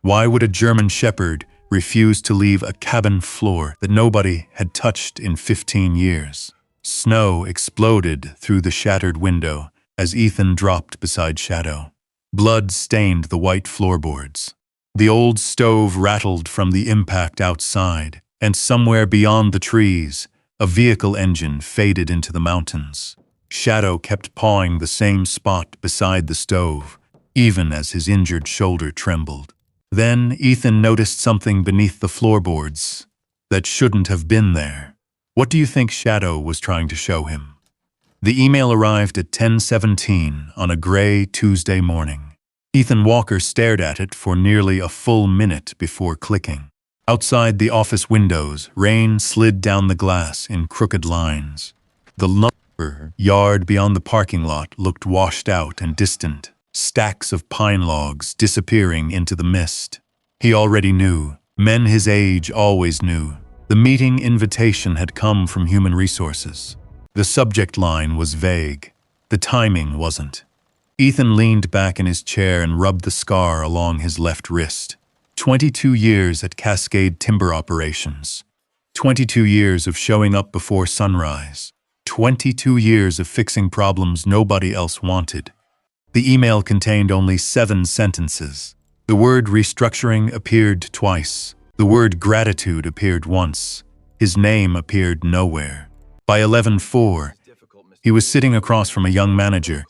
Why would a German Shepherd refuse to leave a cabin floor that nobody had touched in 15 years? Snow exploded through the shattered window as Ethan dropped beside Shadow. Blood stained the white floorboards. The old stove rattled from the impact outside, and somewhere beyond the trees, a vehicle engine faded into the mountains. Shadow kept pawing the same spot beside the stove, even as his injured shoulder trembled. Then Ethan noticed something beneath the floorboards that shouldn't have been there. What do you think Shadow was trying to show him? The email arrived at 10:17 on a gray Tuesday morning. Ethan Walker stared at it for nearly a full minute before clicking. Outside the office windows, rain slid down the glass in crooked lines. The lumber yard beyond the parking lot looked washed out and distant, stacks of pine logs disappearing into the mist. He already knew. Men his age always knew. The meeting invitation had come from Human Resources. The subject line was vague. The timing wasn't. Ethan leaned back in his chair and rubbed the scar along his left wrist. 22 years at Cascade Timber Operations. 22 years of showing up before sunrise. 22 years of fixing problems nobody else wanted. The email contained only 7 sentences. The word restructuring appeared twice. The word gratitude appeared once. His name appeared nowhere. By 11:04, he was sitting across from a young manager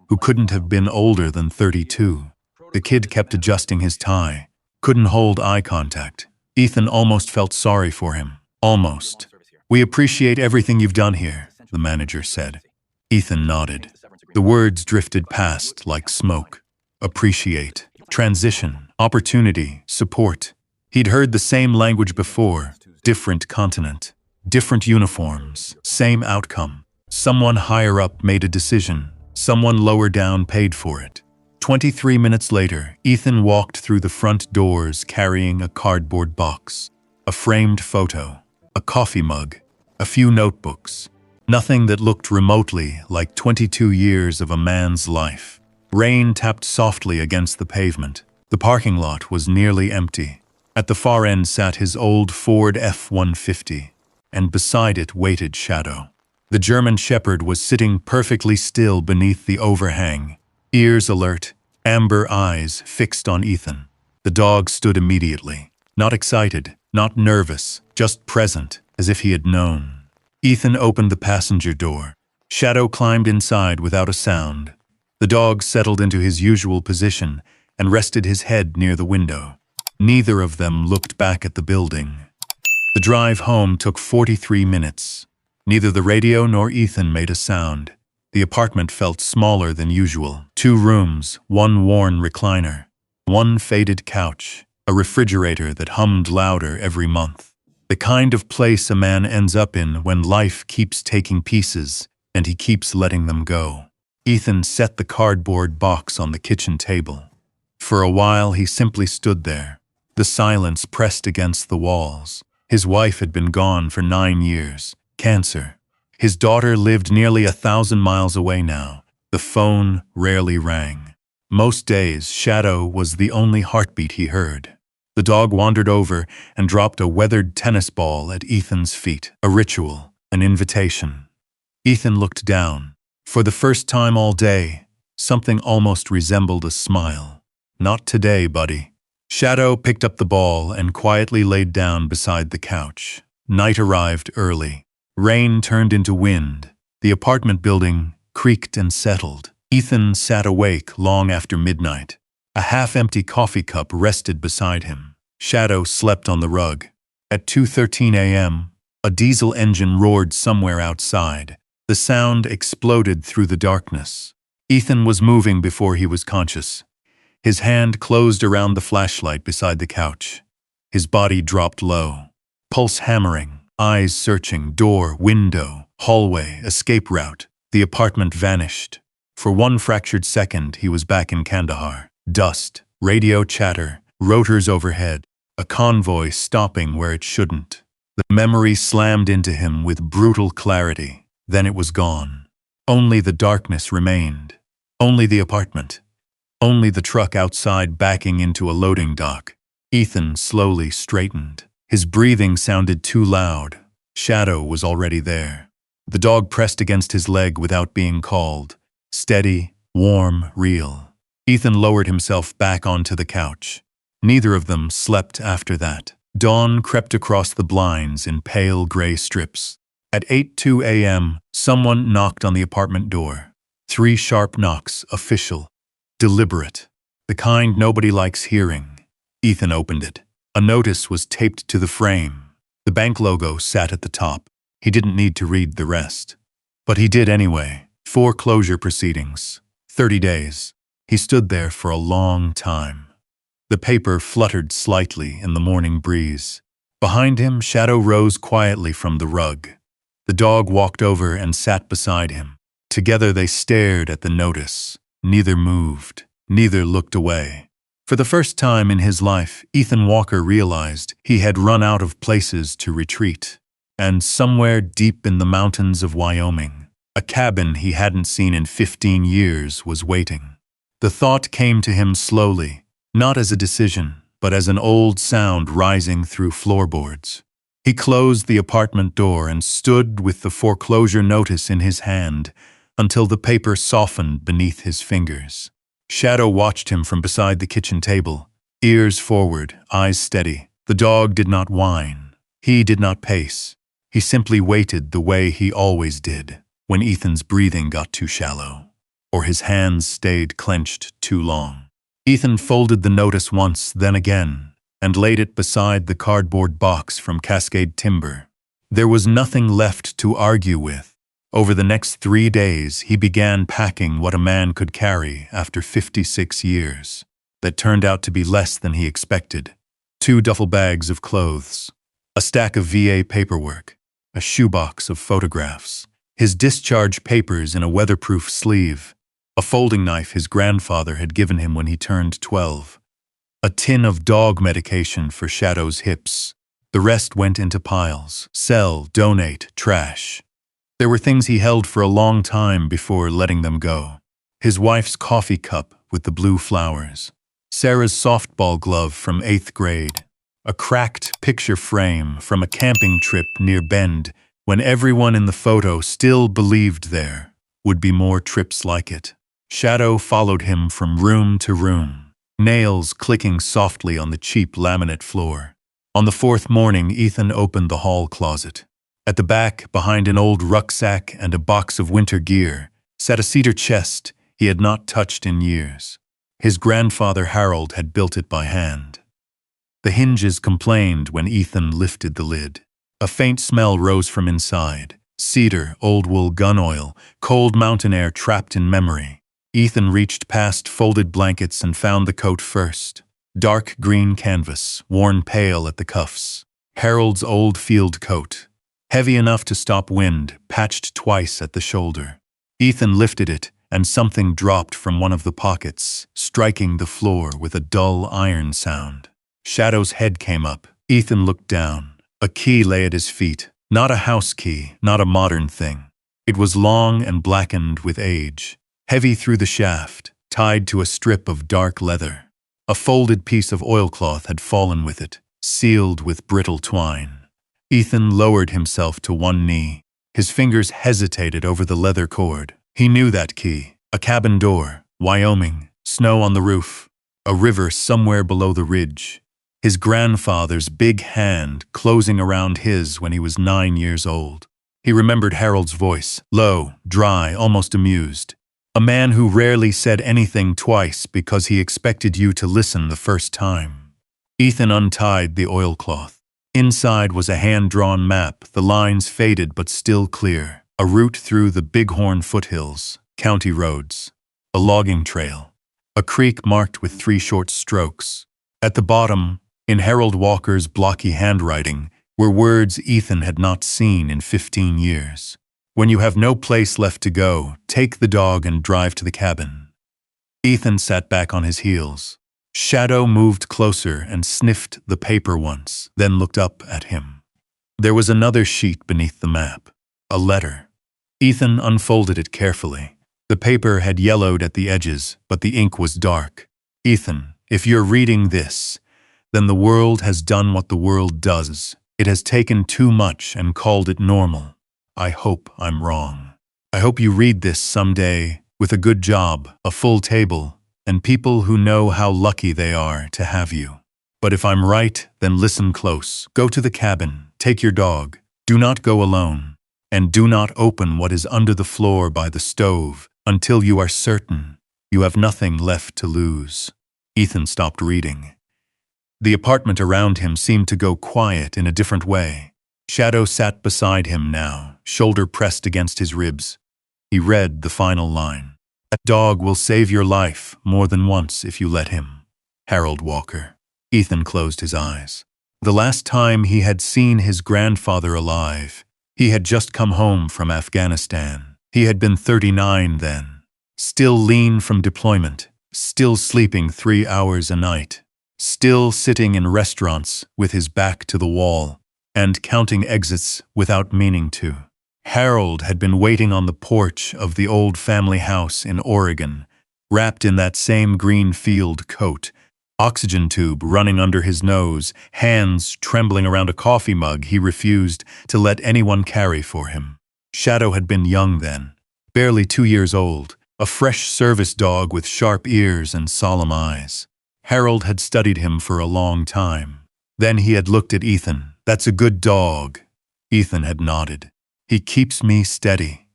who couldn't have been older than 32. The kid kept adjusting his tie, couldn't hold eye contact. Ethan almost felt sorry for him. Almost. "We appreciate everything you've done here," the manager said. Ethan nodded. The words drifted past like smoke. Appreciate. Transition. Opportunity. Support. He'd heard the same language before. Different continent. Different uniforms. Same outcome. Someone higher up made a decision. Someone lower down paid for it. 23 minutes later, Ethan walked through the front doors carrying a cardboard box, a framed photo, a coffee mug, a few notebooks. Nothing that looked remotely like 22 years of a man's life. Rain tapped softly against the pavement. The parking lot was nearly empty. At the far end sat his old Ford F-150, and beside it waited Shadow. The German Shepherd was sitting perfectly still beneath the overhang, ears alert, amber eyes fixed on Ethan. The dog stood immediately, not excited, not nervous, just present, as if he had known. Ethan opened the passenger door. Shadow climbed inside without a sound. The dog settled into his usual position and rested his head near the window. Neither of them looked back at the building. The drive home took 43 minutes. Neither the radio nor Ethan made a sound. The apartment felt smaller than usual. 2 rooms, 1 worn recliner, 1 faded couch, a refrigerator that hummed louder every month. The kind of place a man ends up in when life keeps taking pieces and he keeps letting them go. Ethan set the cardboard box on the kitchen table. For a while he simply stood there. The silence pressed against the walls. His wife had been gone for 9 years. Cancer. His daughter lived nearly 1,000 miles away now. The phone rarely rang. Most days, Shadow was the only heartbeat he heard. The dog wandered over and dropped a weathered tennis ball at Ethan's feet. A ritual, an invitation. Ethan looked down. For the first time all day, something almost resembled a smile. "Not today, buddy." Shadow picked up the ball and quietly laid down beside the couch. Night arrived early. Rain turned into wind. The apartment building creaked and settled. Ethan sat awake long after midnight. A half-empty coffee cup rested beside him. Shadow slept on the rug. At 2:13 a.m., a diesel engine roared somewhere outside. The sound exploded through the darkness. Ethan was moving before he was conscious. His hand closed around the flashlight beside the couch. His body dropped low. Pulse hammering. Eyes searching, door, window, hallway, escape route. The apartment vanished. For 1 fractured second, he was back in Kandahar. Dust, radio chatter, rotors overhead, a convoy stopping where it shouldn't. The memory slammed into him with brutal clarity. Then it was gone. Only the darkness remained. Only the apartment. Only the truck outside backing into a loading dock. Ethan slowly straightened. His breathing sounded too loud. Shadow was already there. The dog pressed against his leg without being called. Steady, warm, real. Ethan lowered himself back onto the couch. Neither of them slept after that. Dawn crept across the blinds in pale gray strips. At 8:02 a.m., someone knocked on the apartment door. 3 sharp knocks, official, deliberate, the kind nobody likes hearing. Ethan opened it. A notice was taped to the frame. The bank logo sat at the top. He didn't need to read the rest. But he did anyway. Foreclosure proceedings. 30 days. He stood there for a long time. The paper fluttered slightly in the morning breeze. Behind him, Shadow rose quietly from the rug. The dog walked over and sat beside him. Together they stared at the notice. Neither moved. Neither looked away. For the first time in his life, Ethan Walker realized he had run out of places to retreat. And somewhere deep in the mountains of Wyoming, a cabin he hadn't seen in 15 years was waiting. The thought came to him slowly, not as a decision, but as an old sound rising through floorboards. He closed the apartment door and stood with the foreclosure notice in his hand until the paper softened beneath his fingers. Shadow watched him from beside the kitchen table, ears forward, eyes steady. The dog did not whine. He did not pace. He simply waited the way he always did when Ethan's breathing got too shallow, or his hands stayed clenched too long. Ethan folded the notice once, then again, and laid it beside the cardboard box from Cascade Timber. There was nothing left to argue with. Over the next 3 days, he began packing what a man could carry after 56 years. That turned out to be less than he expected. 2 duffel bags of clothes, a stack of VA paperwork, a shoebox of photographs, his discharge papers in a weatherproof sleeve, a folding knife his grandfather had given him when he turned 12, a tin of dog medication for Shadow's hips. The rest went into piles. Sell, donate, trash. There were things he held for a long time before letting them go. His wife's coffee cup with the blue flowers, Sarah's softball glove from 8th grade, a cracked picture frame from a camping trip near Bend when everyone in the photo still believed there would be more trips like it. Shadow followed him from room to room, nails clicking softly on the cheap laminate floor. On the 4th morning, Ethan opened the hall closet. At the back, behind an old rucksack and a box of winter gear, sat a cedar chest he had not touched in years. His grandfather Harold had built it by hand. The hinges complained when Ethan lifted the lid. A faint smell rose from inside. Cedar, old wool gun oil, cold mountain air trapped in memory. Ethan reached past folded blankets and found the coat first. Dark green canvas, worn pale at the cuffs. Harold's old field coat. Heavy enough to stop wind, patched twice at the shoulder. Ethan lifted it, and something dropped from one of the pockets, striking the floor with a dull iron sound. Shadow's head came up. Ethan looked down. A key lay at his feet. Not a house key, not a modern thing. It was long and blackened with age, heavy through the shaft, tied to a strip of dark leather. A folded piece of oilcloth had fallen with it, sealed with brittle twine. Ethan lowered himself to one knee. His fingers hesitated over the leather cord. He knew that key. A cabin door, Wyoming, snow on the roof, a river somewhere below the ridge. His grandfather's big hand closing around his when he was 9 years old. He remembered Harold's voice, low, dry, almost amused. A man who rarely said anything twice because he expected you to listen the first time. Ethan untied the oilcloth. Inside was a hand-drawn map, the lines faded but still clear. A route through the Bighorn foothills, county roads, a logging trail, a creek marked with 3 short strokes. At the bottom, in Harold Walker's blocky handwriting, were words Ethan had not seen in 15 years. When you have no place left to go, take the dog and drive to the cabin. Ethan sat back on his heels. Shadow moved closer and sniffed the paper once, then looked up at him. There was another sheet beneath the map, a letter. Ethan unfolded it carefully. The paper had yellowed at the edges, but the ink was dark. Ethan, if you're reading this, then the world has done what the world does. It has taken too much and called it normal. I hope I'm wrong. I hope you read this someday with a good job, a full table, and people who know how lucky they are to have you. But if I'm right, then listen close. Go to the cabin, take your dog. Do not go alone. And do not open what is under the floor by the stove until you are certain you have nothing left to lose. Ethan stopped reading. The apartment around him seemed to go quiet in a different way. Shadow sat beside him now, shoulder pressed against his ribs. He read the final line. That dog will save your life more than once if you let him. Harold Walker. Ethan closed his eyes. The last time he had seen his grandfather alive, he had just come home from Afghanistan. He had been 39 then. Still lean from deployment, still sleeping 3 hours a night, still sitting in restaurants with his back to the wall and counting exits without meaning to. Harold had been waiting on the porch of the old family house in Oregon, wrapped in that same green field coat, oxygen tube running under his nose, hands trembling around a coffee mug he refused to let anyone carry for him. Shadow had been young then, barely 2 years old, a fresh service dog with sharp ears and solemn eyes. Harold had studied him for a long time. Then he had looked at Ethan. That's a good dog. Ethan had nodded. He keeps me steady.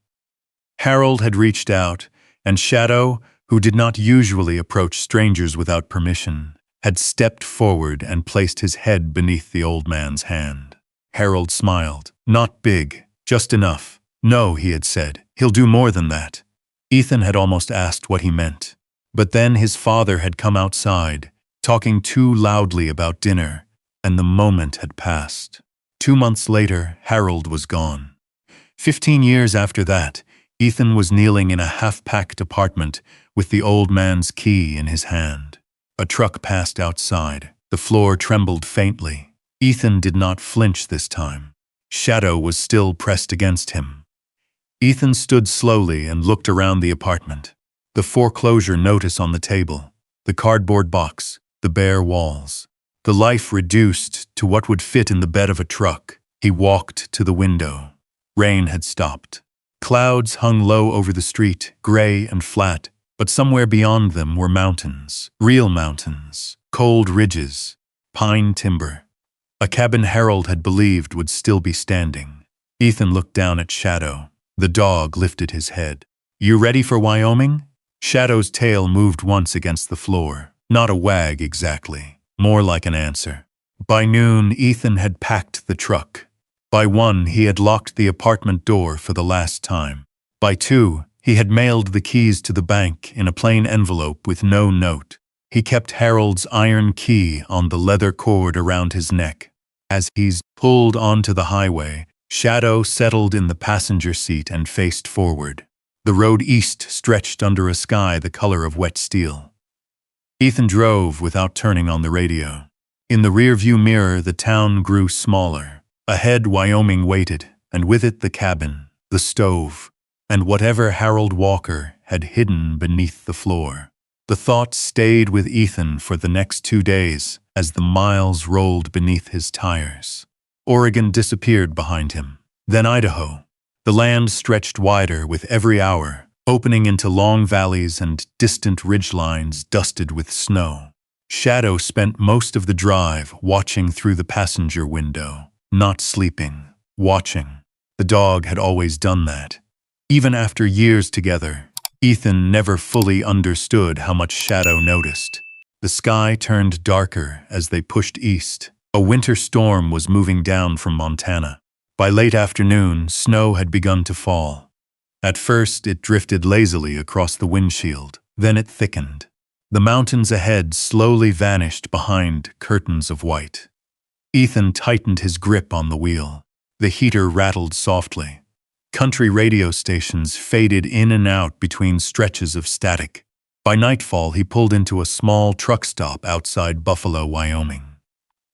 Harold had reached out, and Shadow, who did not usually approach strangers without permission, had stepped forward and placed his head beneath the old man's hand. Harold smiled. Not big, just enough. No, he had said. He'll do more than that. Ethan had almost asked what he meant. But then his father had come outside, talking too loudly about dinner, and the moment had passed. 2 months later, Harold was gone. 15 years after that, Ethan was kneeling in a half-packed apartment with the old man's key in his hand. A truck passed outside. The floor trembled faintly. Ethan did not flinch this time. Shadow was still pressed against him. Ethan stood slowly and looked around the apartment. The foreclosure notice on the table, the cardboard box, the bare walls. The life reduced to what would fit in the bed of a truck. He walked to the window. Rain had stopped. Clouds hung low over the street, gray and flat, but somewhere beyond them were mountains, real mountains, cold ridges, pine timber. A cabin Harold had believed would still be standing. Ethan looked down at Shadow. The dog lifted his head. You ready for Wyoming? Shadow's tail moved once against the floor. Not a wag exactly, more like an answer. By noon, Ethan had packed the truck. By 1, he had locked the apartment door for the last time. By 2, he had mailed the keys to the bank in a plain envelope with no note. He kept Harold's iron key on the leather cord around his neck. As he's pulled onto the highway, Shadow settled in the passenger seat and faced forward. The road east stretched under a sky the color of wet steel. Ethan drove without turning on the radio. In the rearview mirror, the town grew smaller. Ahead, Wyoming waited, and with it the cabin, the stove, and whatever Harold Walker had hidden beneath the floor. The thought stayed with Ethan for the next 2 days as the miles rolled beneath his tires. Oregon disappeared behind him. Then Idaho. The land stretched wider with every hour, opening into long valleys and distant ridgelines dusted with snow. Shadow spent most of the drive watching through the passenger window, not sleeping, watching. The dog had always done that. Even after years together, Ethan never fully understood how much Shadow noticed. The sky turned darker as they pushed east. A winter storm was moving down from Montana. By late afternoon, snow had begun to fall. At first, it drifted lazily across the windshield. Then it thickened. The mountains ahead slowly vanished behind curtains of white. Ethan tightened his grip on the wheel. The heater rattled softly. Country radio stations faded in and out between stretches of static. By nightfall, he pulled into a small truck stop outside Buffalo, Wyoming.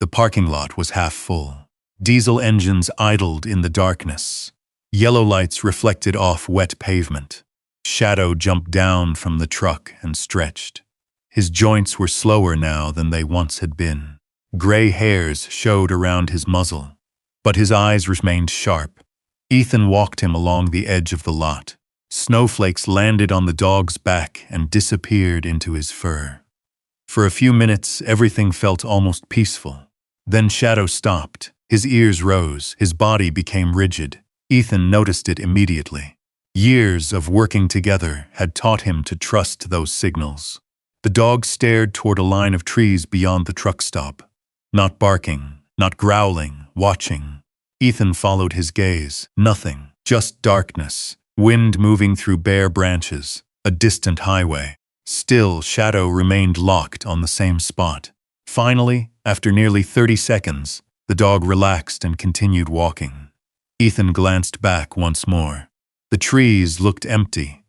The parking lot was half full. Diesel engines idled in the darkness. Yellow lights reflected off wet pavement. Shadow jumped down from the truck and stretched. His joints were slower now than they once had been. Gray hairs showed around his muzzle, but his eyes remained sharp. Ethan walked him along the edge of the lot. Snowflakes landed on the dog's back and disappeared into his fur. For a few minutes, everything felt almost peaceful. Then Shadow stopped. His ears rose. His body became rigid. Ethan noticed it immediately. Years of working together had taught him to trust those signals. The dog stared toward a line of trees beyond the truck stop. Not barking, not growling, watching. Ethan followed his gaze. Nothing, just darkness. Wind moving through bare branches. A distant highway. Still, Shadow remained locked on the same spot. Finally, after nearly 30 seconds, the dog relaxed and continued walking. Ethan glanced back once more. The trees looked empty,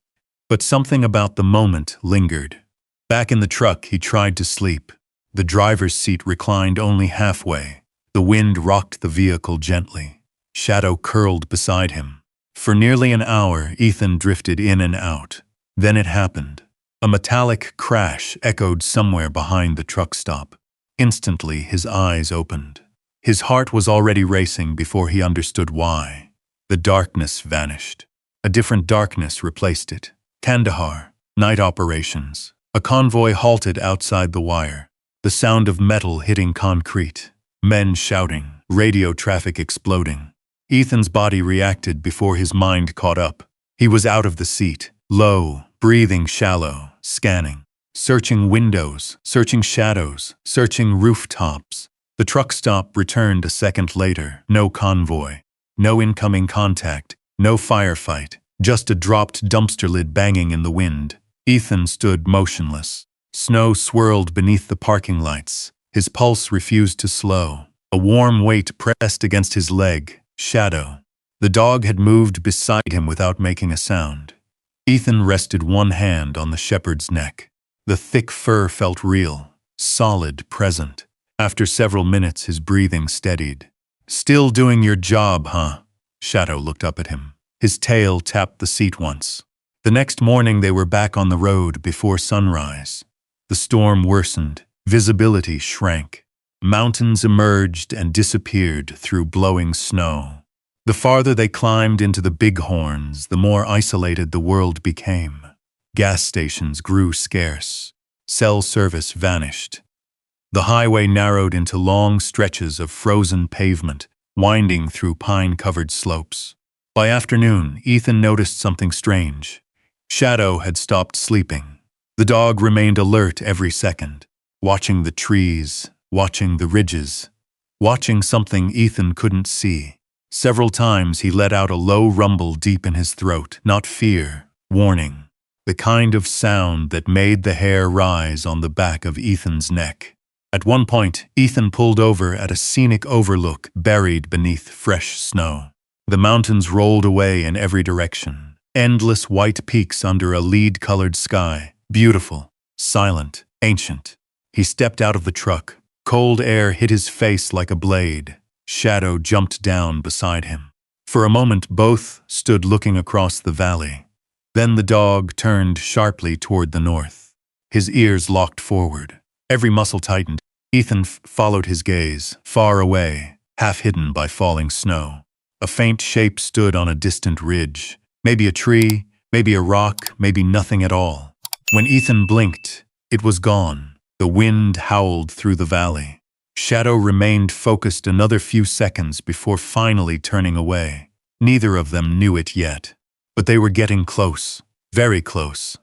but something about the moment lingered. Back in the truck, he tried to sleep. The driver's seat reclined only halfway. The wind rocked the vehicle gently. Shadow curled beside him. For nearly an hour, Ethan drifted in and out. Then it happened. A metallic crash echoed somewhere behind the truck stop. Instantly, his eyes opened. His heart was already racing before he understood why. The darkness vanished. A different darkness replaced it. Kandahar, night operations. A convoy halted outside the wire. The sound of metal hitting concrete. Men shouting. Radio traffic exploding. Ethan's body reacted before his mind caught up. He was out of the seat, low, breathing shallow, scanning. Searching windows, searching shadows, searching rooftops. The truck stop returned a second later. No convoy. No incoming contact. No firefight. Just a dropped dumpster lid banging in the wind. Ethan stood motionless. Snow swirled beneath the parking lights. His pulse refused to slow. A warm weight pressed against his leg. Shadow. The dog had moved beside him without making a sound. Ethan rested one hand on the shepherd's neck. The thick fur felt real, solid, present. After several minutes, his breathing steadied. "Still doing your job, huh?" Shadow looked up at him. His tail tapped the seat once. The next morning they were back on the road before sunrise. The storm worsened. Visibility shrank. Mountains emerged and disappeared through blowing snow. The farther they climbed into the bighorns, the more isolated the world became. Gas stations grew scarce. Cell service vanished. The highway narrowed into long stretches of frozen pavement, winding through pine-covered slopes. By afternoon, Ethan noticed something strange. Shadow had stopped sleeping. The dog remained alert every second, watching the trees, watching the ridges, watching something Ethan couldn't see. Several times he let out a low rumble deep in his throat, not fear, warning. The kind of sound that made the hair rise on the back of Ethan's neck. At one point, Ethan pulled over at a scenic overlook buried beneath fresh snow. The mountains rolled away in every direction. Endless white peaks under a lead-colored sky. Beautiful, silent, ancient. He stepped out of the truck. Cold air hit his face like a blade. Shadow jumped down beside him. For a moment, both stood looking across the valley. Then the dog turned sharply toward the north. His ears locked forward. Every muscle tightened. Ethan followed his gaze, far away, half hidden by falling snow. A faint shape stood on a distant ridge. Maybe a tree, maybe a rock, maybe nothing at all. When Ethan blinked, it was gone. The wind howled through the valley. Shadow remained focused another few seconds before finally turning away. Neither of them knew it yet. But they were getting close, very close.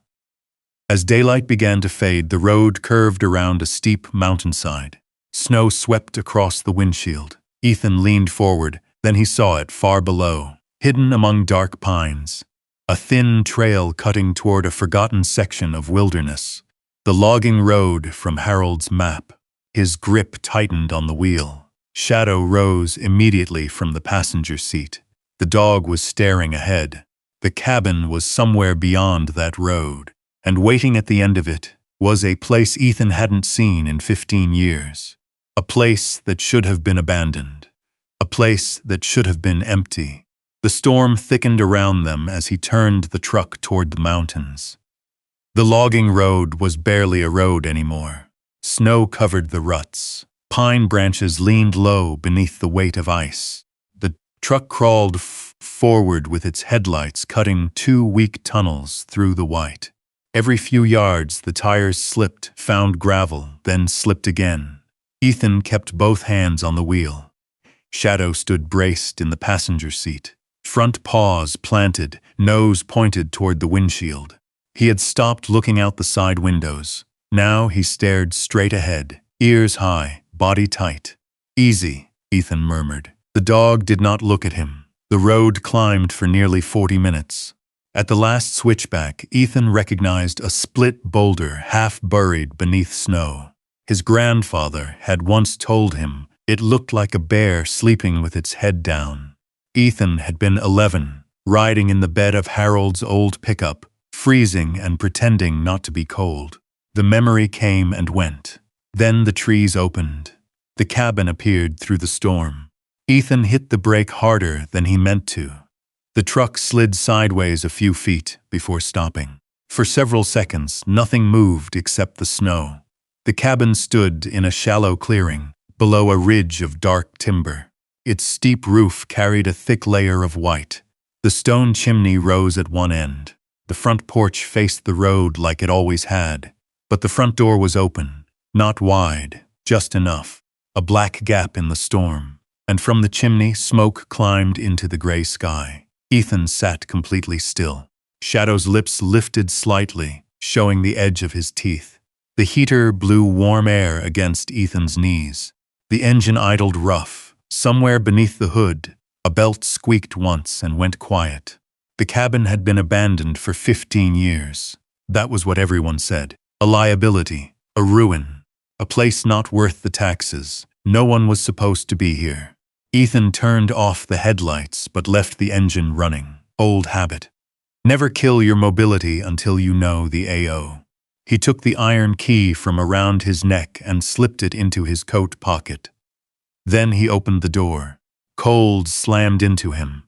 As daylight began to fade, the road curved around a steep mountainside. Snow swept across the windshield. Ethan leaned forward, then he saw it far below, hidden among dark pines. A thin trail cutting toward a forgotten section of wilderness. The logging road from Harold's map. His grip tightened on the wheel. Shadow rose immediately from the passenger seat. The dog was staring ahead. The cabin was somewhere beyond that road, and waiting at the end of it was a place Ethan hadn't seen in 15 years. A place that should have been abandoned. A place that should have been empty. The storm thickened around them as he turned the truck toward the mountains. The logging road was barely a road anymore. Snow covered the ruts. Pine branches leaned low beneath the weight of ice. The truck crawled forward with its headlights cutting 2 weak tunnels through the white. Every few yards, the tires slipped, found gravel, then slipped again. Ethan kept both hands on the wheel. Shadow stood braced in the passenger seat, front paws planted, nose pointed toward the windshield. He had stopped looking out the side windows. Now he stared straight ahead, ears high, body tight. "Easy," Ethan murmured. The dog did not look at him. The road climbed for nearly 40 minutes. At the last switchback, Ethan recognized a split boulder half buried beneath snow. His grandfather had once told him it looked like a bear sleeping with its head down. Ethan had been 11, riding in the bed of Harold's old pickup, freezing and pretending not to be cold. The memory came and went. Then the trees opened. The cabin appeared through the storm. Ethan hit the brake harder than he meant to. The truck slid sideways a few feet before stopping. For several seconds, nothing moved except the snow. The cabin stood in a shallow clearing, below a ridge of dark timber. Its steep roof carried a thick layer of white. The stone chimney rose at one end. The front porch faced the road like it always had. But the front door was open, not wide, just enough. A black gap in the storm. And from the chimney, smoke climbed into the gray sky. Ethan sat completely still. Shadow's lips lifted slightly, showing the edge of his teeth. The heater blew warm air against Ethan's knees. The engine idled rough. Somewhere beneath the hood, a belt squeaked once and went quiet. The cabin had been abandoned for 15 years. That was what everyone said. A liability, a ruin, a place not worth the taxes. No one was supposed to be here. Ethan turned off the headlights but left the engine running. Old habit. Never kill your mobility until you know the AO. He took the iron key from around his neck and slipped it into his coat pocket. Then he opened the door. Cold slammed into him.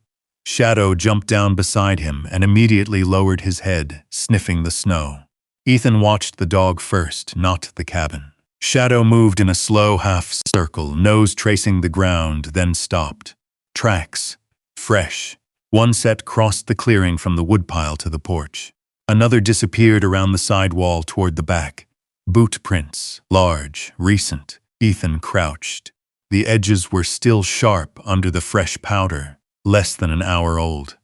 Shadow jumped down beside him and immediately lowered his head, sniffing the snow. Ethan watched the dog first, not the cabin. Shadow moved in a slow half-circle, nose tracing the ground, then stopped. Tracks. Fresh. One set crossed the clearing from the woodpile to the porch. Another disappeared around the side wall toward the back. Boot prints. Large. Recent. Ethan crouched. The edges were still sharp under the fresh powder, less than an hour old.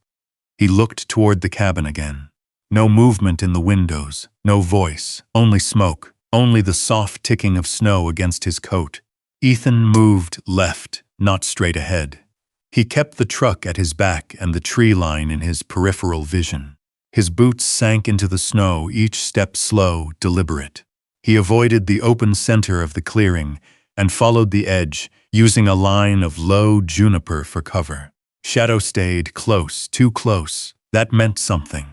He looked toward the cabin again. No movement in the windows, no voice, only smoke, only the soft ticking of snow against his coat. Ethan moved left, not straight ahead. He kept the truck at his back and the tree line in his peripheral vision. His boots sank into the snow, each step slow, deliberate. He avoided the open center of the clearing and followed the edge, using a line of low juniper for cover. Shadow stayed close, too close. That meant something.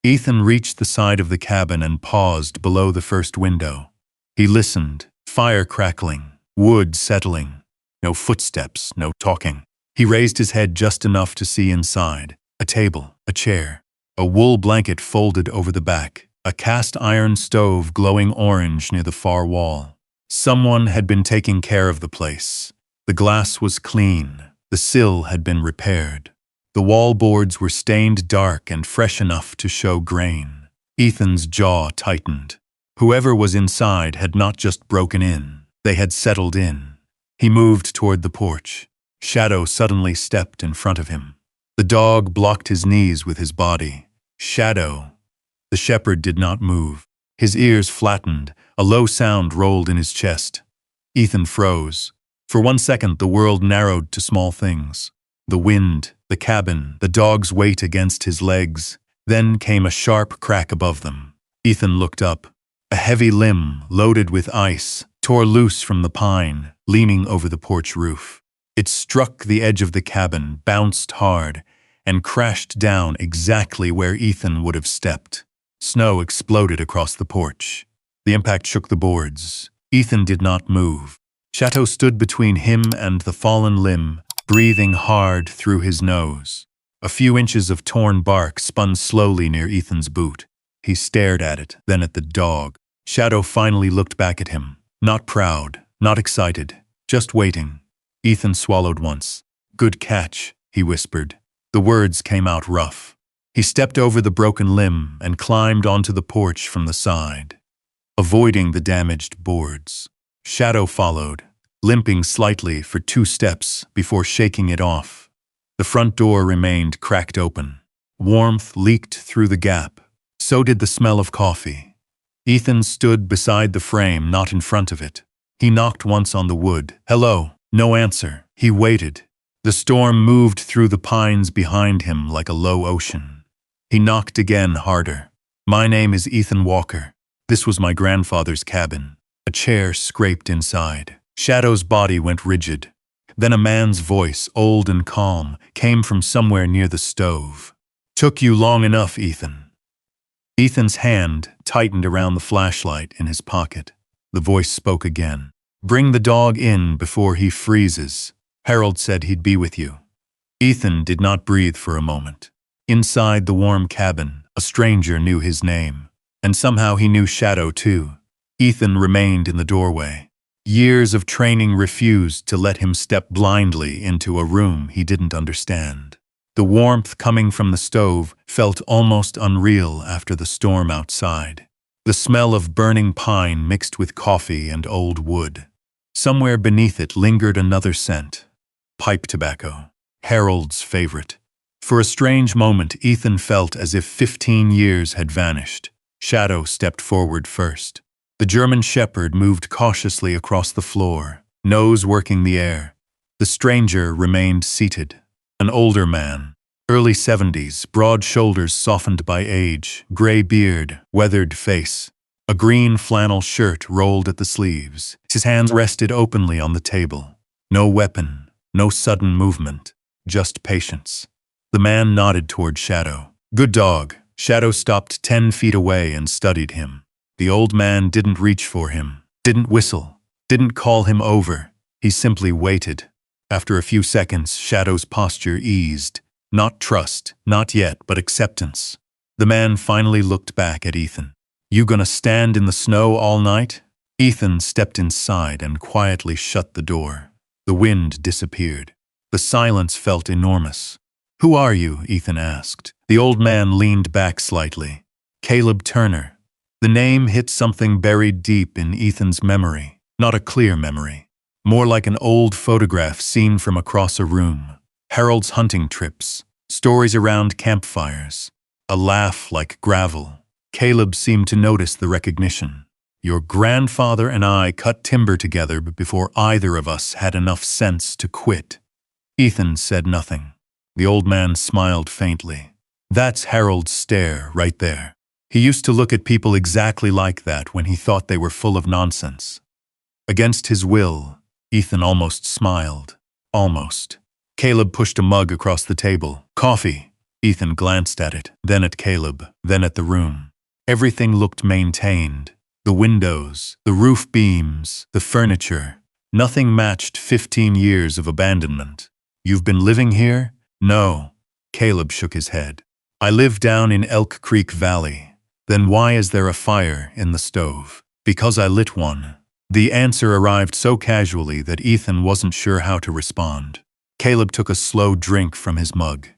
Ethan reached the side of the cabin and paused below the first window. He listened, fire crackling, wood settling. No footsteps, no talking. He raised his head just enough to see inside. A table, a chair, a wool blanket folded over the back, a cast iron stove glowing orange near the far wall. Someone had been taking care of the place. The glass was clean. The sill had been repaired. The wall boards were stained dark and fresh enough to show grain. Ethan's jaw tightened. Whoever was inside had not just broken in. They had settled in. He moved toward the porch. Shadow suddenly stepped in front of him. The dog blocked his knees with his body. Shadow. The shepherd did not move. His ears flattened. A low sound rolled in his chest. Ethan froze. For 1 second, the world narrowed to small things. The wind, the cabin, the dog's weight against his legs. Then came a sharp crack above them. Ethan looked up. A heavy limb, loaded with ice, tore loose from the pine, leaning over the porch roof. It struck the edge of the cabin, bounced hard, and crashed down exactly where Ethan would have stepped. Snow exploded across the porch. The impact shook the boards. Ethan did not move. Shadow stood between him and the fallen limb, breathing hard through his nose. A few inches of torn bark spun slowly near Ethan's boot. He stared at it, then at the dog. Shadow finally looked back at him. Not proud, not excited, Just waiting. Ethan swallowed once. Good catch, he whispered. The words came out rough. He stepped over the broken limb and climbed onto the porch from the side, avoiding the damaged boards. Shadow followed, limping slightly for 2 steps before shaking it off. The front door remained cracked open. Warmth leaked through the gap. So did the smell of coffee. Ethan stood beside the frame, not in front of it. He knocked once on the wood. Hello. No answer. He waited. The storm moved through the pines behind him like a low ocean. He knocked again, harder. My name is Ethan Walker. This was my grandfather's cabin. A chair scraped inside. Shadow's body went rigid. Then a man's voice, old and calm, came from somewhere near the stove. Took you long enough, Ethan. Ethan's hand tightened around the flashlight in his pocket. The voice spoke again. Bring the dog in before he freezes. Harold said he'd be with you. Ethan did not breathe for a moment. Inside the warm cabin, a stranger knew his name. And somehow he knew Shadow too. Ethan remained in the doorway. Years of training refused to let him step blindly into a room he didn't understand. The warmth coming from the stove felt almost unreal after the storm outside. The smell of burning pine mixed with coffee and old wood. Somewhere beneath it lingered another scent. Pipe tobacco. Harold's favorite. For a strange moment, Ethan felt as if 15 years had vanished. Shadow stepped forward first. The German shepherd moved cautiously across the floor, nose working the air. The stranger remained seated. An older man. Early 70s, broad shoulders softened by age, gray beard, weathered face. A green flannel shirt rolled at the sleeves. His hands rested openly on the table. No weapon, no sudden movement, just patience. The man nodded toward Shadow. Good dog. Shadow stopped 10 feet away and studied him. The old man didn't reach for him, didn't whistle, didn't call him over. He simply waited. After a few seconds, Shadow's posture eased. Not trust, not yet, but acceptance. The man finally looked back at Ethan. You gonna stand in the snow all night? Ethan stepped inside and quietly shut the door. The wind disappeared. The silence felt enormous. Who are you? Ethan asked. The old man leaned back slightly. Caleb Turner. The name hit something buried deep in Ethan's memory. Not a clear memory. More like an old photograph seen from across a room. Harold's hunting trips. Stories around campfires. A laugh like gravel. Caleb seemed to notice the recognition. Your grandfather and I cut timber together before either of us had enough sense to quit. Ethan said nothing. The old man smiled faintly. That's Harold's stare right there. He used to look at people exactly like that when he thought they were full of nonsense. Against his will, Ethan almost smiled. Almost. Caleb pushed a mug across the table. Coffee. Ethan glanced at it, then at Caleb, then at the room. Everything looked maintained. The windows, the roof beams, the furniture. Nothing matched 15 years of abandonment. You've been living here? No. Caleb shook his head. I live down in Elk Creek Valley. Then why is there a fire in the stove? Because I lit one. The answer arrived so casually that Ethan wasn't sure how to respond. Caleb took a slow drink from his mug.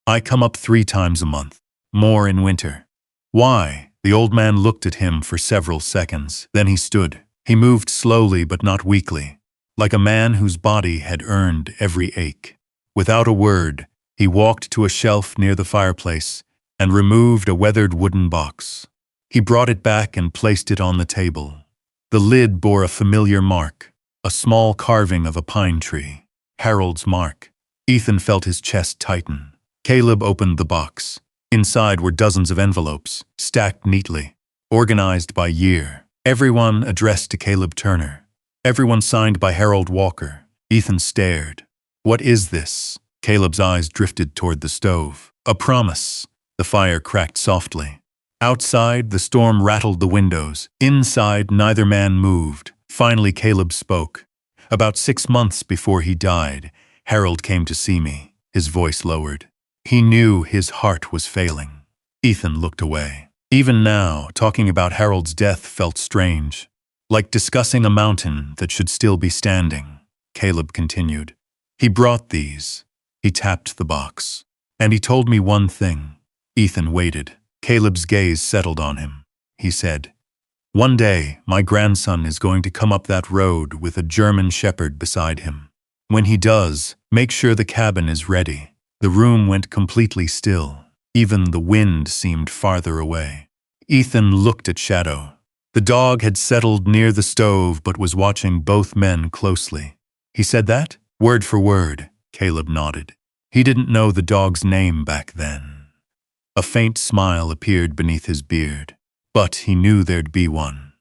I come up 3 times a month. More in winter. Why? The old man looked at him for several seconds. Then he stood. He moved slowly but not weakly, like a man whose body had earned every ache. Without a word, he walked to a shelf near the fireplace and removed a weathered wooden box. He brought it back and placed it on the table. The lid bore a familiar mark, a small carving of a pine tree. Harold's mark. Ethan felt his chest tighten. Caleb opened the box. Inside were dozens of envelopes, stacked neatly, organized by year. Everyone addressed to Caleb Turner. Everyone signed by Harold Walker. Ethan stared. What is this? Caleb's eyes drifted toward the stove. A promise. The fire cracked softly. Outside, the storm rattled the windows. Inside, neither man moved. Finally, Caleb spoke. About 6 months before he died, Harold came to see me. His voice lowered. He knew his heart was failing. Ethan looked away. Even now, talking about Harold's death felt strange, like discussing a mountain that should still be standing. Caleb continued. He brought these. He tapped the box. And he told me one thing. Ethan waited. Caleb's gaze settled on him. He said, "One day, my grandson is going to come up that road with a German shepherd beside him. When he does, make sure the cabin is ready." The room went completely still. Even the wind seemed farther away. Ethan looked at Shadow. The dog had settled near the stove but was watching both men closely. "He said that?" "Word for word," Caleb nodded. He didn't know the dog's name back then. A faint smile appeared beneath his beard, but he knew there'd be one.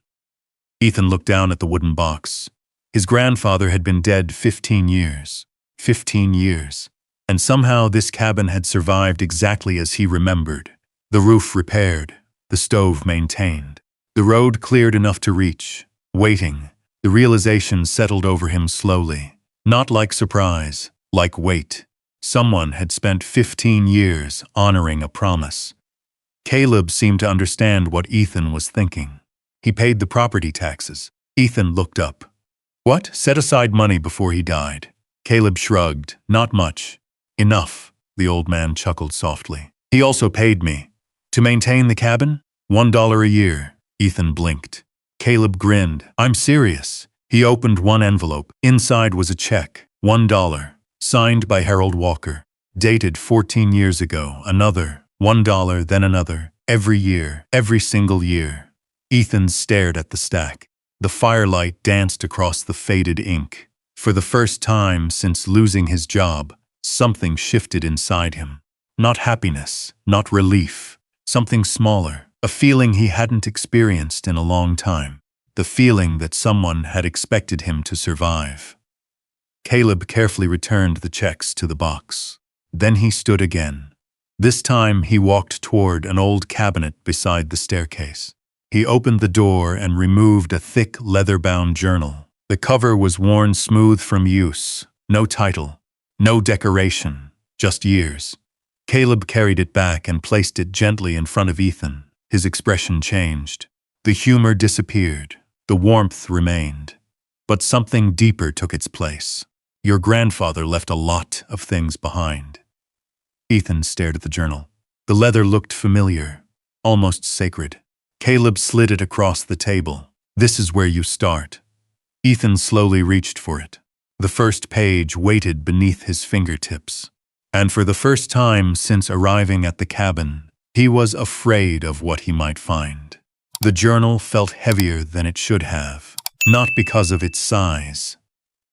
Ethan looked down at the wooden box. His grandfather had been dead 15 years. 15 years. And somehow this cabin had survived exactly as he remembered. The roof repaired, the stove maintained. The road cleared enough to reach. Waiting, the realization settled over him slowly. Not like surprise, like weight. Someone had spent 15 years honoring a promise. Caleb seemed to understand what Ethan was thinking. He paid the property taxes. Ethan looked up. "What? Set aside money before he died." Caleb shrugged. "Not much." "Enough," the old man chuckled softly. "He also paid me. To maintain the cabin? $1 a year." Ethan blinked. Caleb grinned. "I'm serious." He opened one envelope. Inside was a check. $1. Signed by Harold Walker. Dated 14 years ago. Another. $1, then another. Every year. Every single year. Ethan stared at the stack. The firelight danced across the faded ink. For the first time since losing his job, something shifted inside him. Not happiness, not relief. Something smaller. A feeling he hadn't experienced in a long time. The feeling that someone had expected him to survive. Caleb carefully returned the checks to the box. Then he stood again. This time he walked toward an old cabinet beside the staircase. He opened the door and removed a thick leather-bound journal. The cover was worn smooth from use. No title. No decoration. Just years. Caleb carried it back and placed it gently in front of Ethan. His expression changed. The humor disappeared. The warmth remained. But something deeper took its place. "Your grandfather left a lot of things behind." Ethan stared at the journal. The leather looked familiar, almost sacred. Caleb slid it across the table. "This is where you start." Ethan slowly reached for it. The first page weighted beneath his fingertips. And for the first time since arriving at the cabin, he was afraid of what he might find. The journal felt heavier than it should have, not because of its size,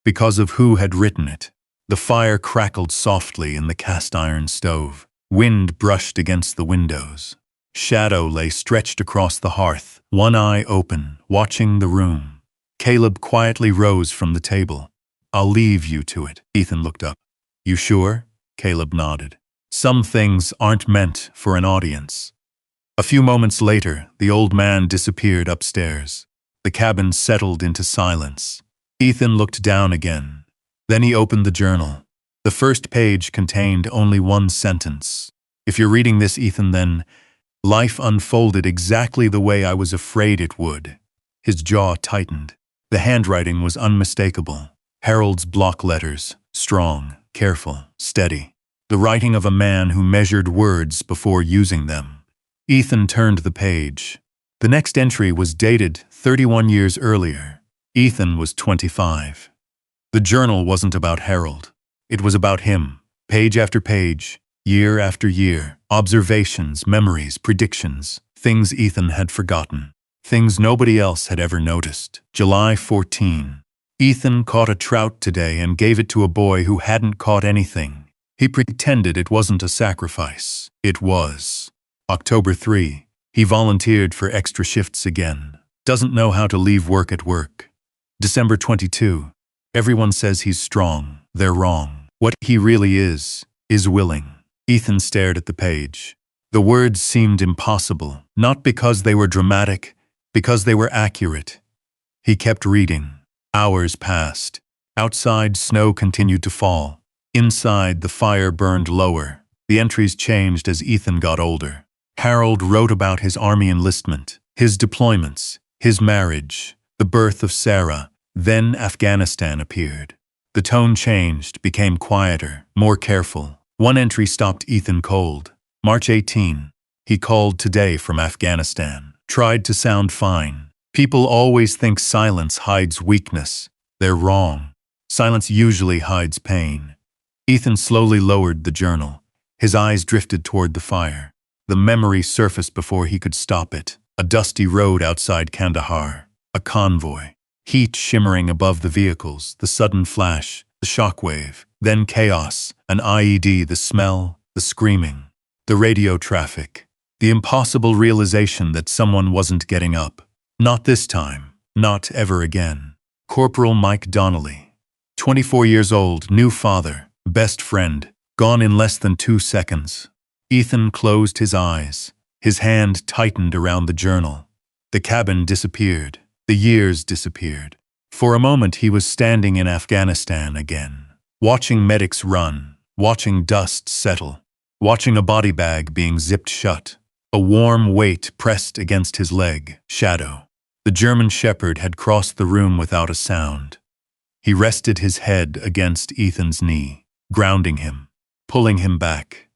because of who had written it. The fire crackled softly in the cast-iron stove. Wind brushed against the windows. Shadow lay stretched across the hearth, one eye open, watching the room. Caleb quietly rose from the table. "I'll leave you to it." Ethan looked up. "You sure?" Caleb nodded. "Some things aren't meant for an audience." A few moments later, the old man disappeared upstairs. The cabin settled into silence. Ethan looked down again. Then he opened the journal. The first page contained only one sentence. "If you're reading this, Ethan, then life unfolded exactly the way I was afraid it would." His jaw tightened. The handwriting was unmistakable. Harold's block letters, strong, careful, steady. The writing of a man who measured words before using them. Ethan turned the page. The next entry was dated 31 years earlier. Ethan was 25. The journal wasn't about Harold. It was about him. Page after page, year after year. Observations, memories, predictions. Things Ethan had forgotten. Things nobody else had ever noticed. July 14. Ethan caught a trout today and gave it to a boy who hadn't caught anything. He pretended it wasn't a sacrifice. It was. October 3. He volunteered for extra shifts again. Doesn't know how to leave work at work. December 22. Everyone says he's strong. They're wrong. What he really is willing. Ethan stared at the page. The words seemed impossible, not because they were dramatic, because they were accurate. He kept reading. Hours passed. Outside, snow continued to fall. Inside, the fire burned lower. The entries changed as Ethan got older. Harold wrote about his army enlistment, his deployments, his marriage, the birth of Sarah. Then Afghanistan appeared. The tone changed, became quieter, more careful. One entry stopped Ethan cold. March 18. He called today from Afghanistan. Tried to sound fine. People always think silence hides weakness. They're wrong. Silence usually hides pain. Ethan slowly lowered the journal. His eyes drifted toward the fire. The memory surfaced before he could stop it. A dusty road outside Kandahar. A convoy. Heat shimmering above the vehicles, the sudden flash, the shockwave, then chaos, an IED, the smell, the screaming, the radio traffic, the impossible realization that someone wasn't getting up. Not this time, not ever again. Corporal Mike Donnelly, 24 years old, new father, best friend, gone in less than 2 seconds. Ethan closed his eyes. His hand tightened around the journal. The cabin disappeared. The years disappeared. For a moment he was standing in Afghanistan again, watching medics run, watching dust settle, watching a body bag being zipped shut. A warm weight pressed against his leg, Shadow. The German shepherd had crossed the room without a sound. He rested his head against Ethan's knee, grounding him, pulling him back.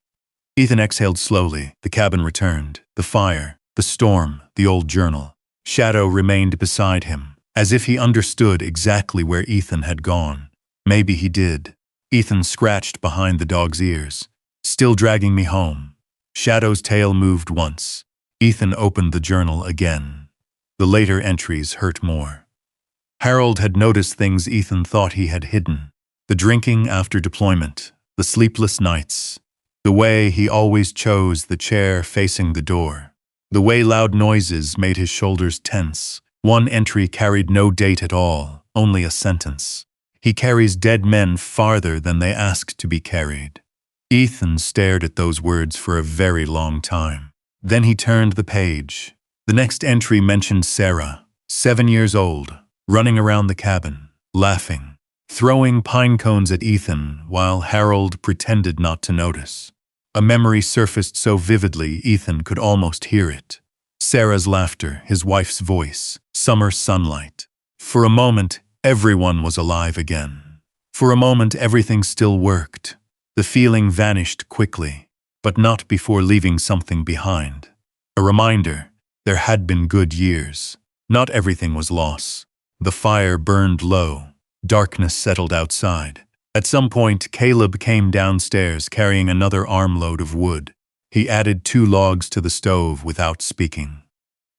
Ethan exhaled slowly. The cabin returned. The fire, the storm, the old journal. Shadow remained beside him, as if he understood exactly where Ethan had gone. Maybe he did. Ethan scratched behind the dog's ears. Still dragging me home. Shadow's tail moved once. Ethan opened the journal again. The later entries hurt more. Harold had noticed things Ethan thought he had hidden. The drinking after deployment, the sleepless nights, the way he always chose the chair facing the door. The way loud noises made his shoulders tense. One entry carried no date at all, only a sentence. He carries dead men farther than they ask to be carried. Ethan stared at those words for a very long time. Then he turned the page. The next entry mentioned Sarah, 7 years old, running around the cabin, laughing, throwing pine cones at Ethan while Harold pretended not to notice. A memory surfaced so vividly Ethan could almost hear it. Sarah's laughter, his wife's voice, summer sunlight. For a moment, everyone was alive again. For a moment, everything still worked. The feeling vanished quickly, but not before leaving something behind. A reminder, there had been good years. Not everything was loss. The fire burned low. Darkness settled outside. At some point, Caleb came downstairs carrying another armload of wood. He added 2 logs to the stove without speaking.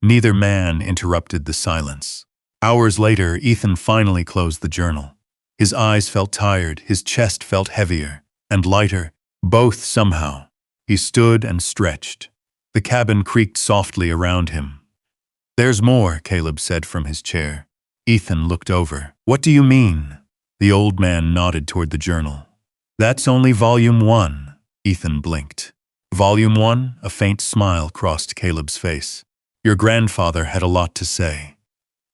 Neither man interrupted the silence. Hours later, Ethan finally closed the journal. His eyes felt tired, his chest felt heavier, and lighter, both somehow. He stood and stretched. The cabin creaked softly around him. "There's more," Caleb said from his chair. Ethan looked over. "What do you mean?" The old man nodded toward the journal. "That's only volume 1. Ethan blinked. "Volume 1? A faint smile crossed Caleb's face. "Your grandfather had a lot to say."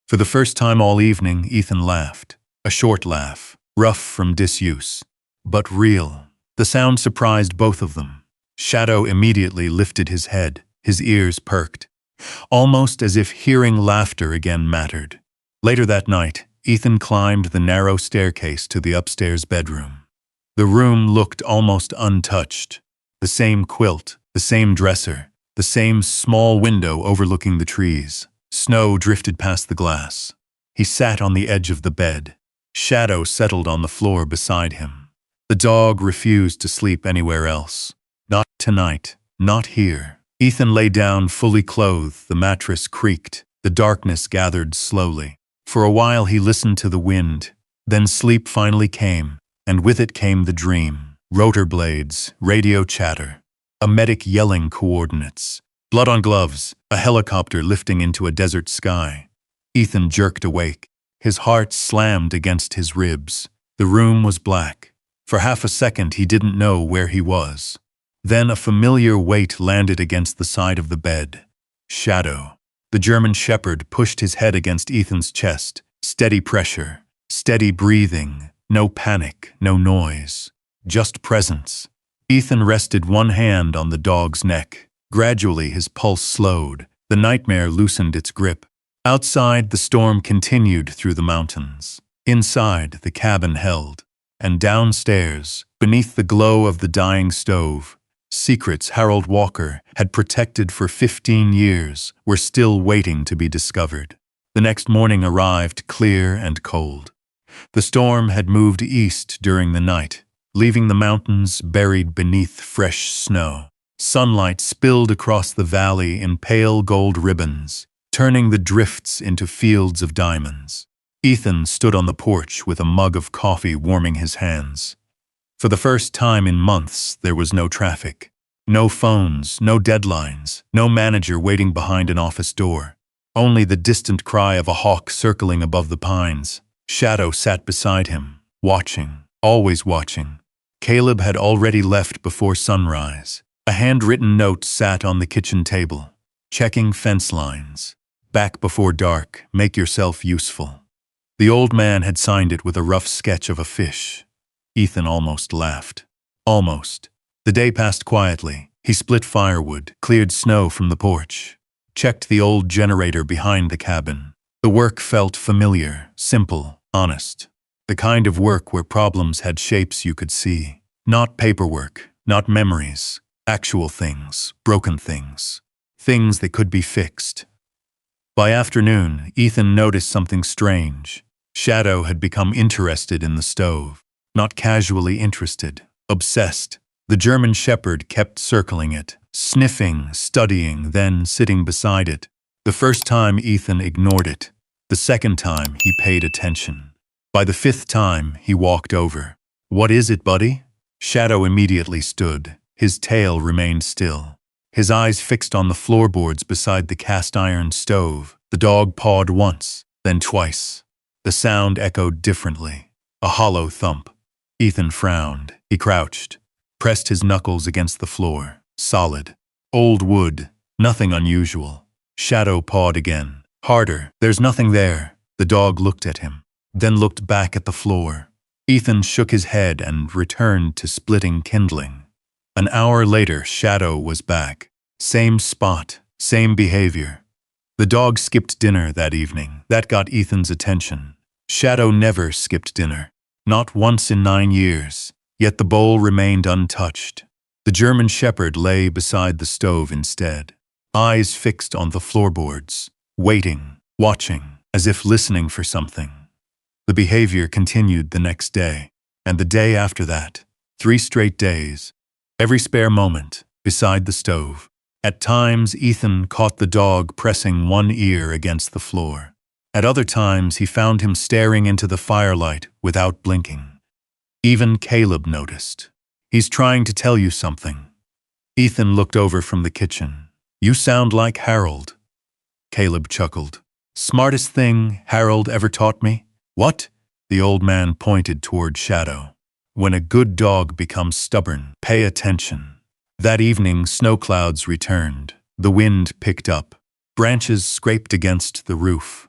For the first time all evening, Ethan laughed. A short laugh, rough from disuse, but real. The sound surprised both of them. Shadow immediately lifted his head, his ears perked, almost as if hearing laughter again mattered. Later that night, Ethan climbed the narrow staircase to the upstairs bedroom. The room looked almost untouched. The same quilt, the same dresser, the same small window overlooking the trees. Snow drifted past the glass. He sat on the edge of the bed. Shadow settled on the floor beside him. The dog refused to sleep anywhere else. Not tonight, not here. Ethan lay down fully clothed. The mattress creaked. The darkness gathered slowly. For a while he listened to the wind. Then sleep finally came, and with it came the dream. Rotor blades, radio chatter, a medic yelling coordinates, blood on gloves, a helicopter lifting into a desert sky. Ethan jerked awake. His heart slammed against his ribs. The room was black. For half a second he didn't know where he was. Then a familiar weight landed against the side of the bed. Shadow. The German shepherd pushed his head against Ethan's chest. Steady pressure, steady breathing, no panic, no noise, just presence. Ethan rested one hand on the dog's neck. Gradually his pulse slowed. The nightmare loosened its grip. Outside, the storm continued through the mountains. Inside, the cabin held. and downstairs, beneath the glow of the dying stove, secrets Harold Walker had protected for 15 years were still waiting to be discovered. The next morning arrived clear and cold. The storm had moved east during the night, leaving the mountains buried beneath fresh snow. Sunlight spilled across the valley in pale gold ribbons, turning the drifts into fields of diamonds. Ethan stood on the porch with a mug of coffee warming his hands. For the first time in months, there was no traffic. No phones, no deadlines, no manager waiting behind an office door. Only the distant cry of a hawk circling above the pines. Shadow sat beside him, watching, always watching. Caleb had already left before sunrise. A handwritten note sat on the kitchen table. Checking fence lines. Back before dark, make yourself useful. The old man had signed it with a rough sketch of a fish. Ethan almost laughed. Almost. The day passed quietly. He split firewood, cleared snow from the porch, checked the old generator behind the cabin. The work felt familiar, simple, honest. The kind of work where problems had shapes you could see. Not paperwork, not memories. Actual things, broken things. Things that could be fixed. By afternoon, Ethan noticed something strange. Shadow had become interested in the stove. Not casually interested, obsessed. The German shepherd kept circling it, sniffing, studying, then sitting beside it. The first time Ethan ignored it. The second time he paid attention. By the fifth time, he walked over. "What is it, buddy?" Shadow immediately stood. His tail remained still. His eyes fixed on the floorboards beside the cast-iron stove. The dog pawed once, then twice. The sound echoed differently. A hollow thump. Ethan frowned. He crouched, pressed his knuckles against the floor. Solid. Old wood. Nothing unusual. Shadow pawed again. Harder. "There's nothing there." The dog looked at him, then looked back at the floor. Ethan shook his head and returned to splitting kindling. An hour later, Shadow was back. Same spot, same behavior. The dog skipped dinner that evening. That got Ethan's attention. Shadow never skipped dinner. Not once in 9 years. Yet the bowl remained untouched. The German shepherd lay beside the stove instead. Eyes fixed on the floorboards. Waiting, watching, as if listening for something. The behavior continued the next day. And the day after that. 3 straight days. Every spare moment, beside the stove. At times, Ethan caught the dog pressing one ear against the floor. At other times, he found him staring into the firelight without blinking. Even Caleb noticed. "He's trying to tell you something." Ethan looked over from the kitchen. "You sound like Harold." Caleb chuckled. "Smartest thing Harold ever taught me?" "What?" The old man pointed toward Shadow. "When a good dog becomes stubborn, pay attention." That evening, snow clouds returned. The wind picked up. Branches scraped against the roof.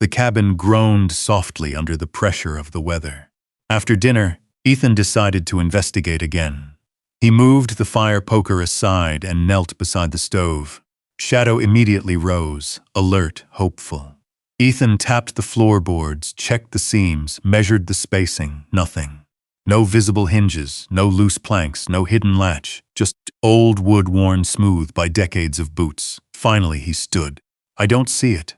The cabin groaned softly under the pressure of the weather. After dinner, Ethan decided to investigate again. He moved the fire poker aside and knelt beside the stove. Shadow immediately rose, alert, hopeful. Ethan tapped the floorboards, checked the seams, measured the spacing. Nothing. No visible hinges, no loose planks, no hidden latch, just old wood worn smooth by decades of boots. Finally he stood. "I don't see it."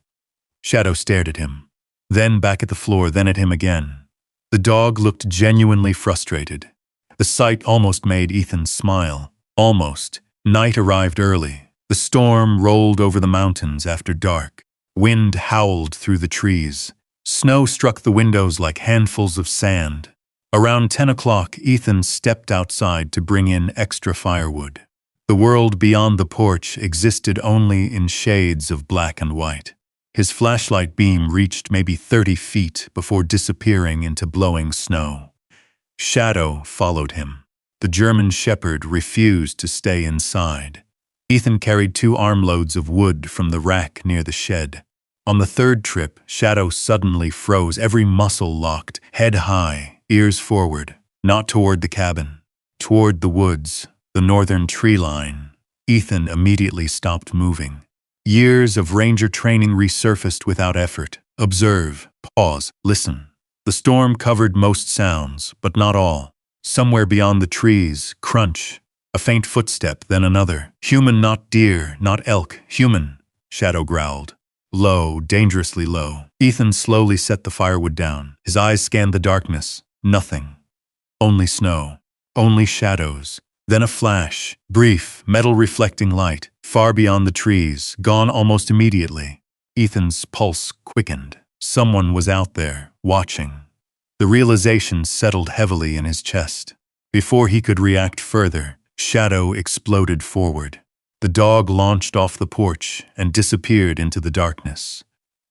Shadow stared at him. Then back at the floor, then at him again. The dog looked genuinely frustrated. The sight almost made Ethan smile. Almost. Night arrived early. The storm rolled over the mountains after dark. Wind howled through the trees. Snow struck the windows like handfuls of sand. Around 10 o'clock, Ethan stepped outside to bring in extra firewood. The world beyond the porch existed only in shades of black and white. His flashlight beam reached maybe 30 feet before disappearing into blowing snow. Shadow followed him. The German shepherd refused to stay inside. Ethan carried 2 armloads of wood from the rack near the shed. On the third trip, Shadow suddenly froze, every muscle locked, head high, ears forward, not toward the cabin, toward the woods, the northern tree line. Ethan immediately stopped moving. Years of ranger training resurfaced without effort. Observe, pause, listen. The The storm covered most sounds, but not all. Somewhere beyond the trees, crunch, a faint footstep, then another. Human, not deer, not elk, human, Shadow growled. Low, dangerously low. Ethan slowly set the firewood down. His eyes scanned the darkness. Nothing. Only snow. Only shadows. Then a flash, brief, metal-reflecting light, far beyond the trees, gone almost immediately. Ethan's pulse quickened. Someone was out there, watching. The realization settled heavily in his chest. Before he could react further, Shadow exploded forward. The dog launched off the porch and disappeared into the darkness.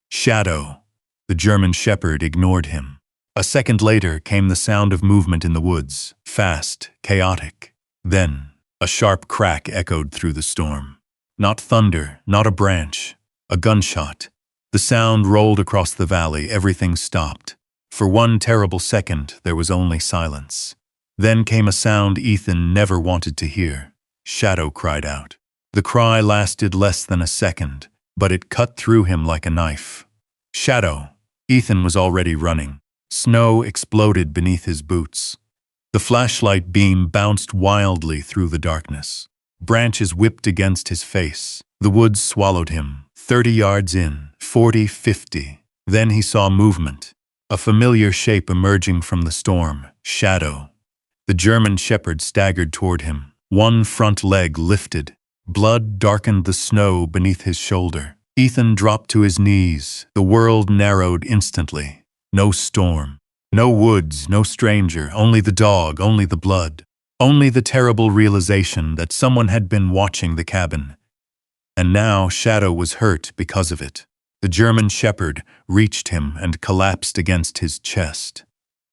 Shadow, the German shepherd, ignored him. A second later came the sound of movement in the woods, fast, chaotic. Then, a sharp crack echoed through the storm. Not thunder, not a branch, a gunshot. The sound rolled across the valley, everything stopped. For one terrible second, there was only silence. Then came a sound Ethan never wanted to hear. Shadow cried out. The cry lasted less than a second, but it cut through him like a knife. Shadow! Ethan was already running. Snow exploded beneath his boots. The flashlight beam bounced wildly through the darkness. Branches whipped against his face. The woods swallowed him. 30 yards in, 40, 50. Then he saw movement. A familiar shape emerging from the storm. Shadow. The German shepherd staggered toward him. One front leg lifted. Blood darkened the snow beneath his shoulder. Ethan dropped to his knees. The world narrowed instantly. No storm. No woods, no stranger, only the dog, only the blood. Only the terrible realization that someone had been watching the cabin. And now Shadow was hurt because of it. The German shepherd reached him and collapsed against his chest.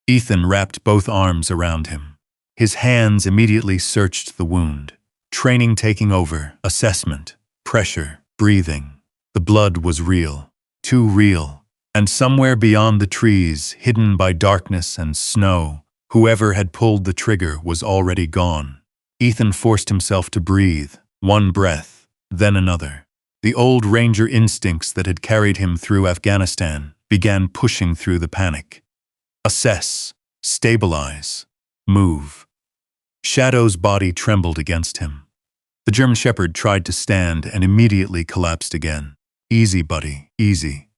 Ethan wrapped both arms around him. His hands immediately searched the wound. Training taking over, assessment, pressure, breathing. The blood was real, too real. And somewhere beyond the trees, hidden by darkness and snow, whoever had pulled the trigger was already gone. Ethan forced himself to breathe, one breath, then another. The old ranger instincts that had carried him through Afghanistan began pushing through the panic. Assess, stabilize, move. Shadow's body trembled against him. The German shepherd tried to stand and immediately collapsed again. Easy, buddy, easy.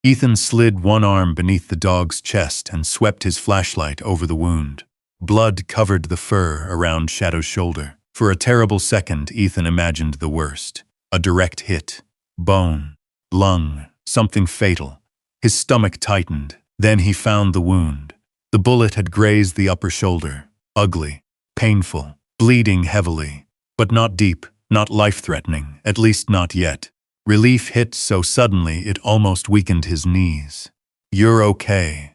Ethan slid one arm beneath the dog's chest and swept his flashlight over the wound. Blood covered the fur around Shadow's shoulder. For a terrible second, Ethan imagined the worst. A direct hit. Bone. Lung. Something fatal. His stomach tightened. Then he found the wound. The bullet had grazed the upper shoulder. Ugly. Painful. Bleeding heavily. But not deep. Not life-threatening. At least not yet. Relief hit so suddenly it almost weakened his knees. You're okay.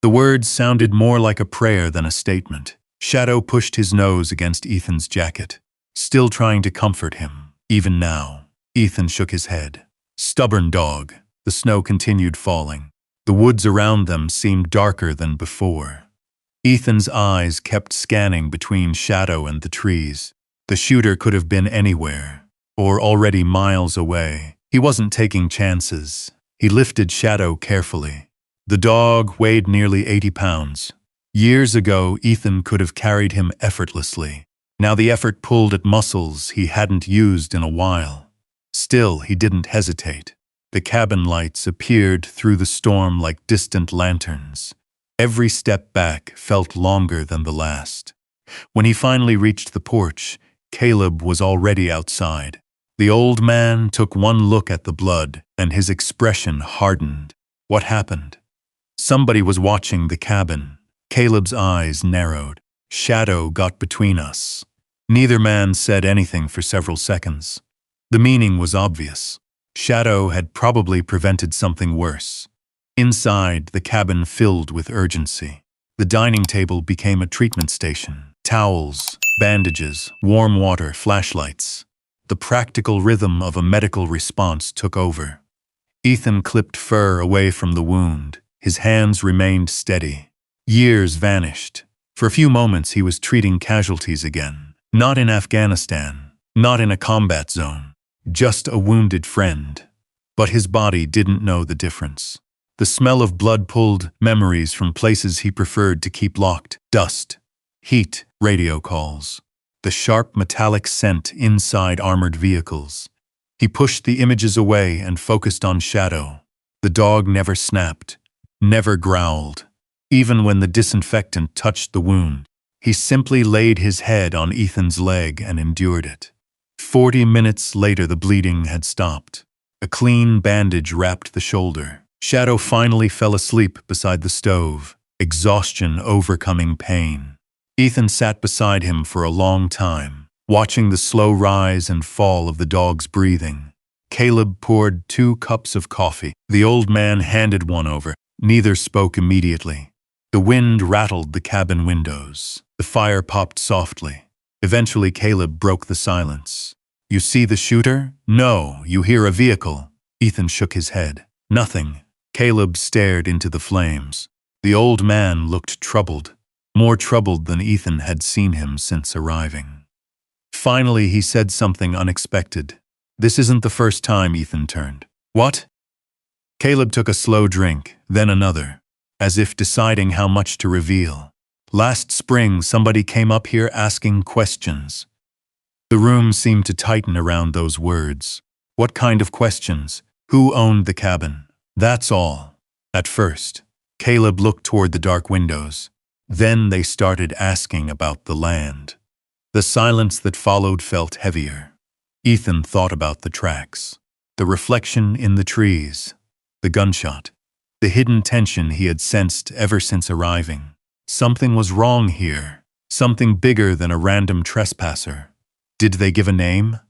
The words sounded more like a prayer than a statement. Shadow pushed his nose against Ethan's jacket, still trying to comfort him, even now. Ethan shook his head. Stubborn dog. The snow continued falling. The woods around them seemed darker than before. Ethan's eyes kept scanning between Shadow and the trees. The shooter could have been anywhere, or already miles away. He wasn't taking chances. He lifted Shadow carefully. The dog weighed nearly 80 pounds. Years ago, Ethan could have carried him effortlessly. Now the effort pulled at muscles he hadn't used in a while. Still, he didn't hesitate. The cabin lights appeared through the storm like distant lanterns. Every step back felt longer than the last. When he finally reached the porch, Caleb was already outside. The old man took one look at the blood, and his expression hardened. What happened? Somebody was watching the cabin. Caleb's eyes narrowed. Shadow got between us. Neither man said anything for several seconds. The meaning was obvious. Shadow had probably prevented something worse. Inside, the cabin filled with urgency. The dining table became a treatment station. Towels, bandages, warm water, flashlights. The practical rhythm of a medical response took over. Ethan clipped fur away from the wound. His hands remained steady. Years vanished. For a few moments he was treating casualties again. Not in Afghanistan. Not in a combat zone. Just a wounded friend. But his body didn't know the difference. The smell of blood pulled memories from places he preferred to keep locked. Dust, heat, radio calls. The sharp metallic scent inside armored vehicles. He pushed the images away and focused on Shadow. The dog never snapped, never growled. Even when the disinfectant touched the wound, he simply laid his head on Ethan's leg and endured it. 40 minutes later, the bleeding had stopped. A clean bandage wrapped the shoulder. Shadow finally fell asleep beside the stove, exhaustion overcoming pain. Ethan sat beside him for a long time, watching the slow rise and fall of the dog's breathing. Caleb poured 2 cups of coffee. The old man handed one over. Neither spoke immediately. The wind rattled the cabin windows. The fire popped softly. Eventually, Caleb broke the silence. "You see the shooter?" "No." "You hear a vehicle?" Ethan shook his head. "Nothing." Caleb stared into the flames. The old man looked troubled, more troubled than Ethan had seen him since arriving. Finally, he said something unexpected. "This isn't the first time." Ethan turned. "What?" Caleb took a slow drink, then another, as if deciding how much to reveal. "Last spring, somebody came up here asking questions." The room seemed to tighten around those words. "What kind of questions? Who owned the cabin?" "That's all." At first, Caleb looked toward the dark windows. Then they started asking about the land. The silence that followed felt heavier. Ethan thought about the tracks, the reflection in the trees, the gunshot, the hidden tension he had sensed ever since arriving. Something was wrong here, something bigger than a random trespasser. "Did they give a name?"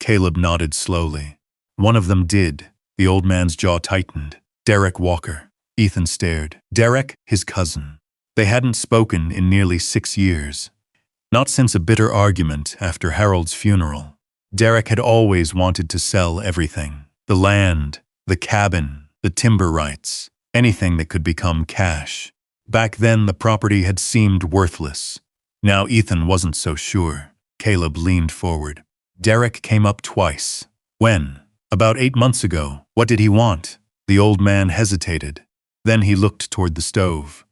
Caleb nodded slowly. "One of them did." The old man's jaw tightened. "Derek Walker." Ethan stared. Derek, his cousin. They hadn't spoken in nearly 6 years. Not since a bitter argument after Harold's funeral. Derek had always wanted to sell everything. The land, the cabin, the timber rights, anything that could become cash. Back then, the property had seemed worthless. Now Ethan wasn't so sure. Caleb leaned forward. "Derek came up twice." "When?" "About 8 months ago." "What did he want?" The old man hesitated. Then he looked toward the stove,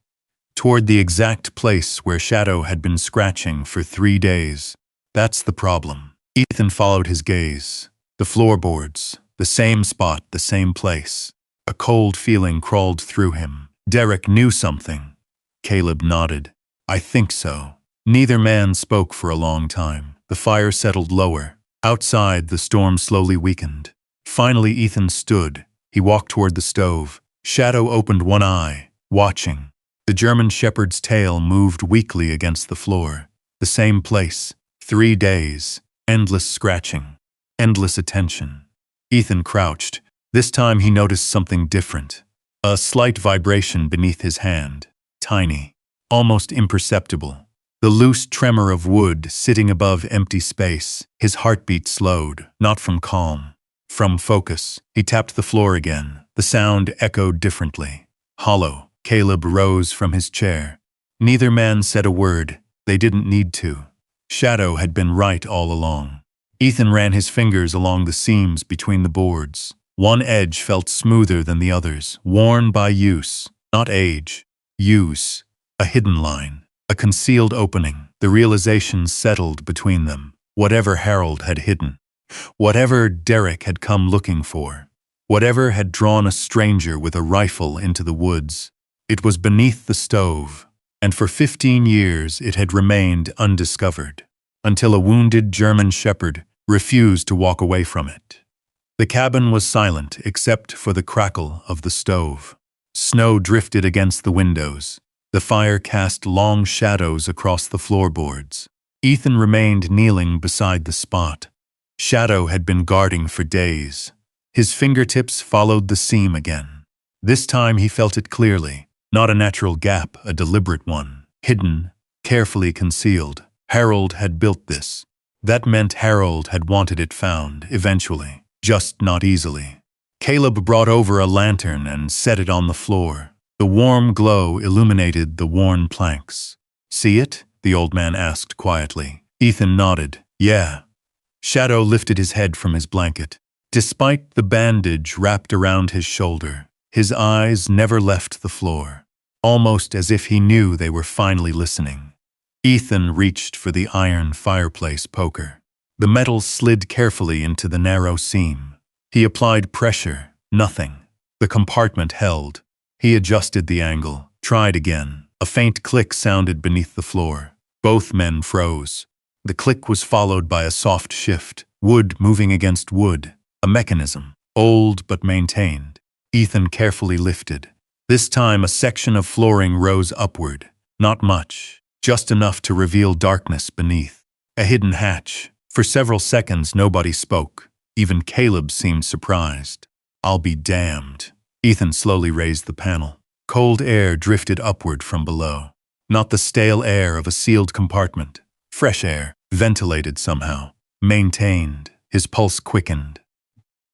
toward the exact place where Shadow had been scratching for 3 days. "That's the problem." Ethan followed his gaze. The floorboards, the same spot, the same place. A cold feeling crawled through him. Derek knew something. Caleb nodded. "I think so." Neither man spoke for a long time. The fire settled lower. Outside, the storm slowly weakened. Finally, Ethan stood. He walked toward the stove. Shadow opened one eye, watching. The German shepherd's tail moved weakly against the floor. The same place. 3 days. Endless scratching. Endless attention. Ethan crouched. This time he noticed something different. A slight vibration beneath his hand. Tiny. Almost imperceptible. The loose tremor of wood sitting above empty space. His heartbeat slowed, not from calm, from focus. He tapped the floor again. The sound echoed differently. Hollow. Caleb rose from his chair. Neither man said a word. They didn't need to. Shadow had been right all along. Ethan ran his fingers along the seams between the boards. One edge felt smoother than the others, worn by use, not age. Use. A hidden line. A concealed opening. The realization settled between them. Whatever Harold had hidden. Whatever Derek had come looking for. Whatever had drawn a stranger with a rifle into the woods. It was beneath the stove, and for 15 years it had remained undiscovered, until a wounded German shepherd refused to walk away from it. The cabin was silent except for the crackle of the stove. Snow drifted against the windows. The fire cast long shadows across the floorboards. Ethan remained kneeling beside the spot. Shadow had been guarding for days. His fingertips followed the seam again. This time he felt it clearly, not a natural gap, a deliberate one. Hidden, carefully concealed. Harold had built this. That meant Harold had wanted it found, eventually, just not easily. Caleb brought over a lantern and set it on the floor. The warm glow illuminated the worn planks. "See it?" the old man asked quietly. Ethan nodded. "Yeah." Shadow lifted his head from his blanket. Despite the bandage wrapped around his shoulder, His eyes never left the floor, almost as if he knew they were finally listening. Ethan reached for the iron fireplace poker. The metal slid carefully into the narrow seam. He applied pressure. Nothing. The compartment held. He adjusted the angle, tried again. A faint click sounded beneath the floor. Both men froze. The click was followed by a soft shift, wood moving against wood, a mechanism, old but maintained. Ethan carefully lifted. This time a section of flooring rose upward, not much, just enough to reveal darkness beneath. A hidden hatch. For several seconds nobody spoke. Even Caleb seemed surprised. "I'll be damned." Ethan slowly raised the panel. Cold air drifted upward from below. Not the stale air of a sealed compartment. Fresh air, ventilated somehow, maintained. His pulse quickened.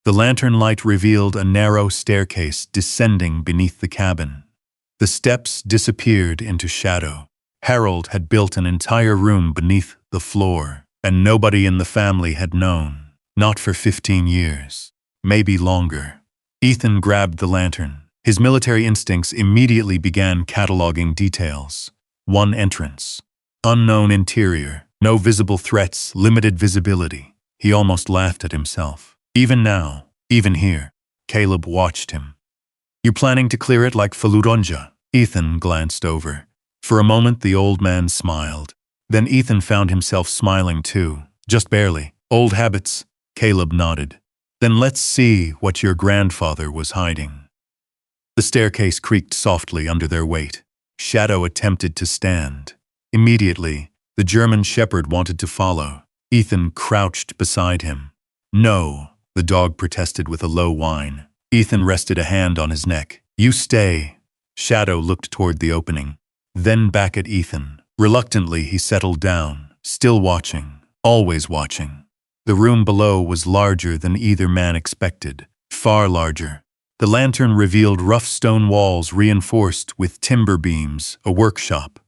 The lantern light revealed a narrow staircase descending beneath the cabin. The steps disappeared into shadow. Harold had built an entire room beneath the floor, and nobody in the family had known. Not for 15 years. Maybe longer. Ethan grabbed the lantern. His military instincts immediately began cataloging details. One entrance. Unknown interior. No visible threats, limited visibility. He almost laughed at himself. Even now, even here, Caleb watched him. "You planning to clear it like Faludonja?" Ethan glanced over. For a moment the old man smiled. Then Ethan found himself smiling too. Just barely. "Old habits." Caleb nodded. "Then let's see what your grandfather was hiding." The staircase creaked softly under their weight. Shadow attempted to stand. Immediately, the German shepherd wanted to follow. Ethan crouched beside him. "No," the dog protested with a low whine. Ethan rested a hand on his neck. "You stay." Shadow looked toward the opening, then back at Ethan. Reluctantly, he settled down, still watching, always watching. The room below was larger than either man expected, far larger. The lantern revealed rough stone walls reinforced with timber beams, a workshop.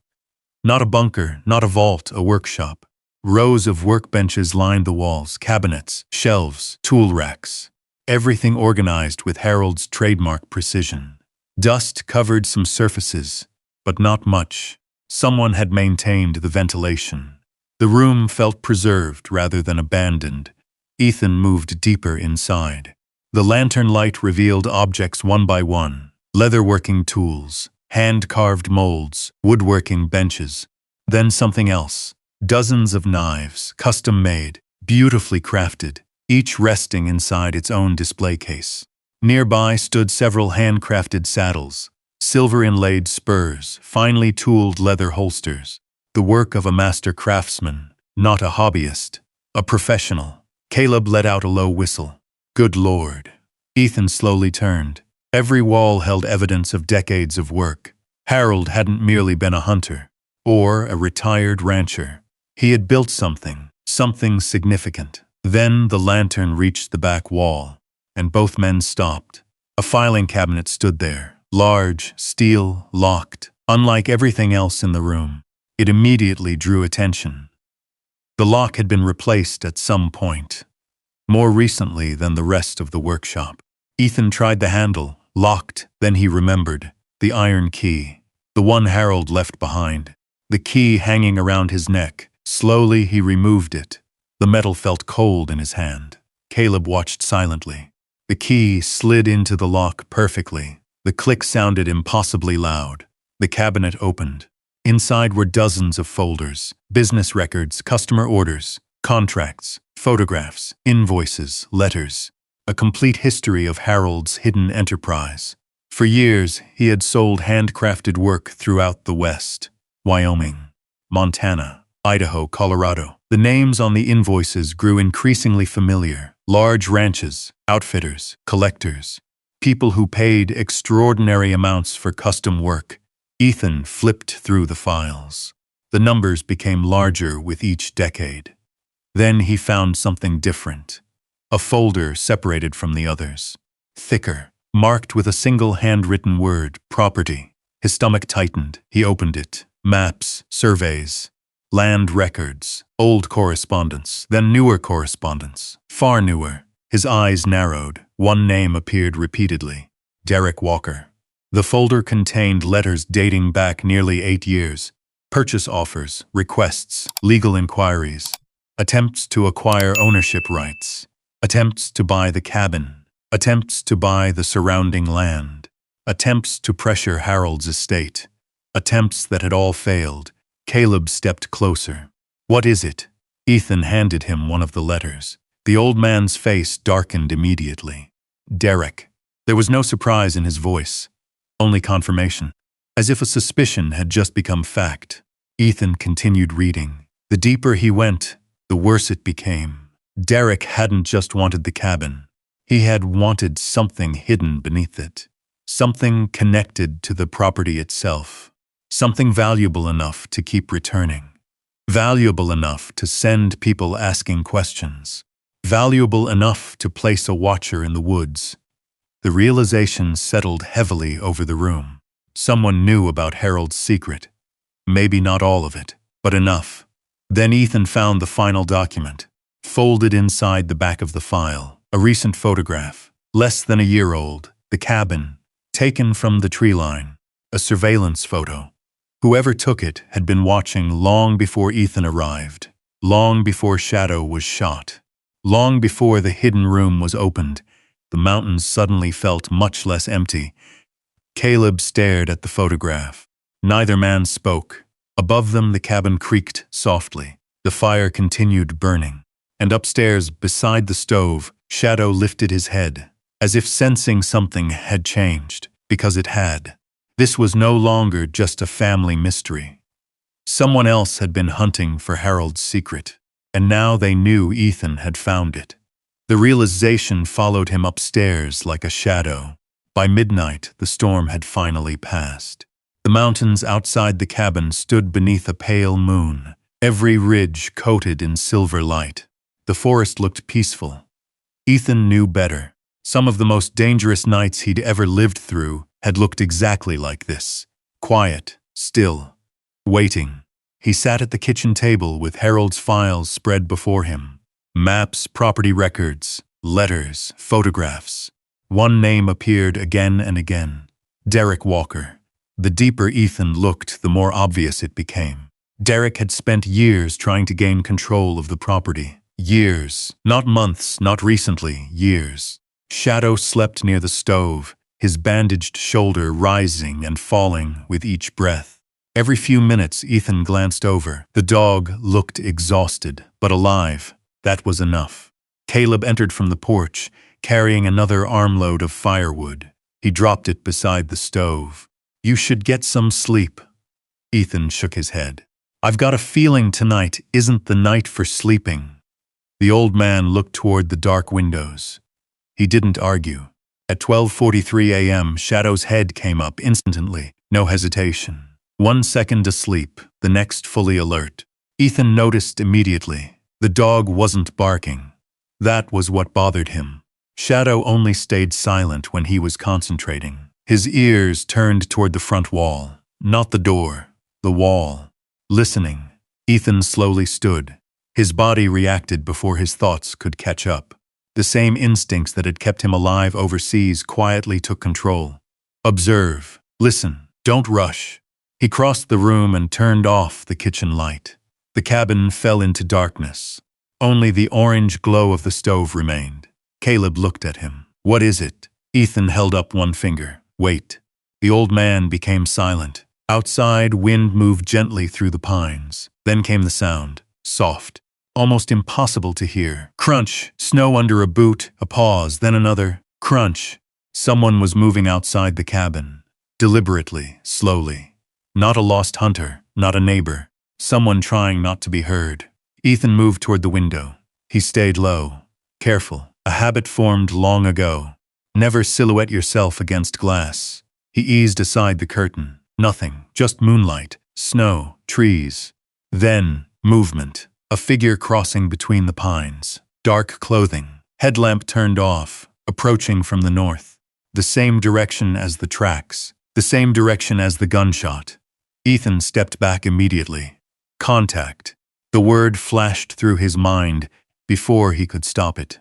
Not a bunker, not a vault, a workshop. Rows of workbenches lined the walls, cabinets, shelves, tool racks. Everything organized with Harold's trademark precision. Dust covered some surfaces, but not much. Someone had maintained the ventilation. The room felt preserved rather than abandoned. Ethan moved deeper inside. The lantern light revealed objects one by one. Leatherworking tools, hand-carved molds, woodworking benches. Then something else. Dozens of knives, custom-made, beautifully crafted, each resting inside its own display case. Nearby stood several handcrafted saddles, silver-inlaid spurs, finely tooled leather holsters. The work of a master craftsman, not a hobbyist, a professional. Caleb let out a low whistle. Good Lord. Ethan slowly turned. Every wall held evidence of decades of work. Harold hadn't merely been a hunter, or a retired rancher. He had built something significant. Then the lantern reached the back wall, and both men stopped. A filing cabinet stood there, large, steel, locked, unlike everything else in the room. It immediately drew attention. The lock had been replaced at some point, more recently than the rest of the workshop. Ethan tried the handle, locked, then he remembered. The iron key, the one Harold left behind. The key hanging around his neck. Slowly he removed it. The metal felt cold in his hand. Caleb watched silently. The key slid into the lock perfectly. The click sounded impossibly loud. The cabinet opened. Inside were dozens of folders, business records, customer orders, contracts, photographs, invoices, letters. A complete history of Harold's hidden enterprise. For years, he had sold handcrafted work throughout the West. Wyoming, Montana, Idaho, Colorado. The names on the invoices grew increasingly familiar. Large ranches, outfitters, collectors, people who paid extraordinary amounts for custom work. Ethan flipped through the files. The numbers became larger with each decade. Then he found something different. A folder separated from the others. Thicker, marked with a single handwritten word, property. His stomach tightened. He opened it. Maps, surveys, land records, old correspondence, then newer correspondence, far newer. His eyes narrowed. One name appeared repeatedly. Derek Walker. The folder contained letters dating back nearly 8 years. Purchase offers, requests, legal inquiries, attempts to acquire ownership rights, attempts to buy the cabin, attempts to buy the surrounding land, attempts to pressure Harold's estate, attempts that had all failed. Caleb stepped closer. "What is it?" Ethan handed him one of the letters. The old man's face darkened immediately. "Derek." There was no surprise in his voice, only confirmation, as if a suspicion had just become fact. Ethan continued reading. The deeper he went, the worse it became. Derek hadn't just wanted the cabin. He had wanted something hidden beneath it. Something connected to the property itself. Something valuable enough to keep returning. Valuable enough to send people asking questions. Valuable enough to place a watcher in the woods. The realization settled heavily over the room. Someone knew about Harold's secret. Maybe not all of it, but enough. Then Ethan found the final document, folded inside the back of the file. A recent photograph, less than a year old. The cabin, taken from the tree line. A surveillance photo. Whoever took it had been watching long before Ethan arrived. Long before Shadow was shot. Long before the hidden room was opened. The mountains suddenly felt much less empty. Caleb stared at the photograph. Neither man spoke. Above them the cabin creaked softly. The fire continued burning. And upstairs, beside the stove, Shadow lifted his head, as if sensing something had changed, because it had. This was no longer just a family mystery. Someone else had been hunting for Harold's secret, and now they knew Ethan had found it. The realization followed him upstairs like a shadow. By midnight, the storm had finally passed. The mountains outside the cabin stood beneath a pale moon, every ridge coated in silver light. The forest looked peaceful. Ethan knew better. Some of the most dangerous nights he'd ever lived through had looked exactly like this. Quiet, still, waiting. He sat at the kitchen table with Harold's files spread before him. Maps, property records, letters, photographs. One name appeared again and again. Derek Walker. The deeper Ethan looked, the more obvious it became. Derek had spent years trying to gain control of the property. Years. Not months, not recently, years. Shadow slept near the stove, his bandaged shoulder rising and falling with each breath. Every few minutes, Ethan glanced over. The dog looked exhausted, but alive. That was enough. Caleb entered from the porch, carrying another armload of firewood. He dropped it beside the stove. "You should get some sleep." Ethan shook his head. "I've got a feeling tonight isn't the night for sleeping." The old man looked toward the dark windows. He didn't argue. At 12:43 a.m., Shadow's head came up instantly, no hesitation. 1 second asleep, the next fully alert. Ethan noticed immediately. The dog wasn't barking. That was what bothered him. Shadow only stayed silent when he was concentrating. His ears turned toward the front wall. Not the door, the wall. Listening. Ethan slowly stood. His body reacted before his thoughts could catch up. The same instincts that had kept him alive overseas quietly took control. Observe. Listen. Don't rush. He crossed the room and turned off the kitchen light. The cabin fell into darkness. Only the orange glow of the stove remained. Caleb looked at him. "What is it?" Ethan held up one finger. "Wait." The old man became silent. Outside, wind moved gently through the pines. Then came the sound. Soft. Almost impossible to hear. Crunch. Snow under a boot. A pause, then another. Crunch. Someone was moving outside the cabin. Deliberately, slowly. Not a lost hunter, not a neighbor. Someone trying not to be heard. Ethan moved toward the window. He stayed low. Careful. A habit formed long ago. Never silhouette yourself against glass. He eased aside the curtain. Nothing. Just moonlight. Snow. Trees. Then, movement. A figure crossing between the pines. Dark clothing. Headlamp turned off. Approaching from the north. The same direction as the tracks. The same direction as the gunshot. Ethan stepped back immediately. Contact. The word flashed through his mind before he could stop it.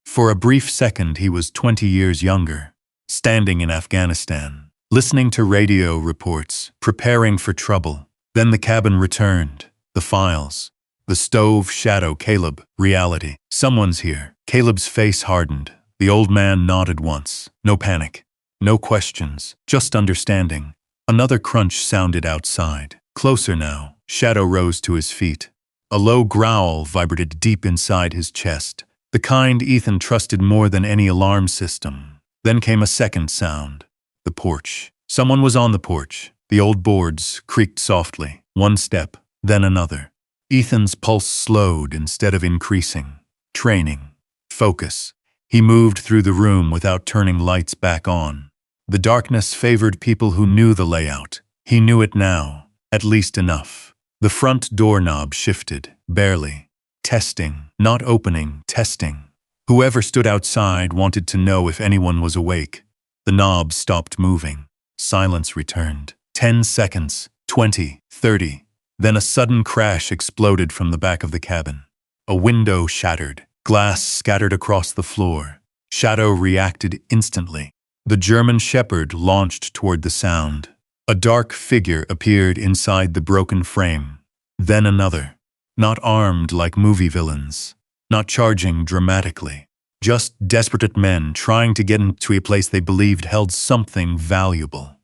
For a brief second he was 20 years younger. standing in Afghanistan, listening to radio reports, preparing for trouble. Then the cabin returned, the files, the stove, Shadow, Caleb, reality. Someone's here. Caleb's face hardened. The old man nodded once. No panic, no questions, just understanding. Another crunch sounded outside. Closer now. Shadow rose to his feet. A low growl vibrated deep inside his chest, the kind Ethan trusted more than any alarm system. Then came a second sound. The porch. Someone was on the porch. The old boards creaked softly. One step, then another. Ethan's pulse slowed instead of increasing. Training. Focus. He moved through the room without turning lights back on. The darkness favored people who knew the layout. He knew it now, at least enough. The front doorknob shifted, barely. Testing, not opening, testing. Whoever stood outside wanted to know if anyone was awake. The knob stopped moving. Silence returned. 10 seconds, 20, 30. Then a sudden crash exploded from the back of the cabin. A window shattered. Glass scattered across the floor. Shadow reacted instantly. The German Shepherd launched toward the sound. A dark figure appeared inside the broken frame. Then another. Not armed like movie villains. Not charging dramatically. Just desperate men trying to get into a place they believed held something valuable.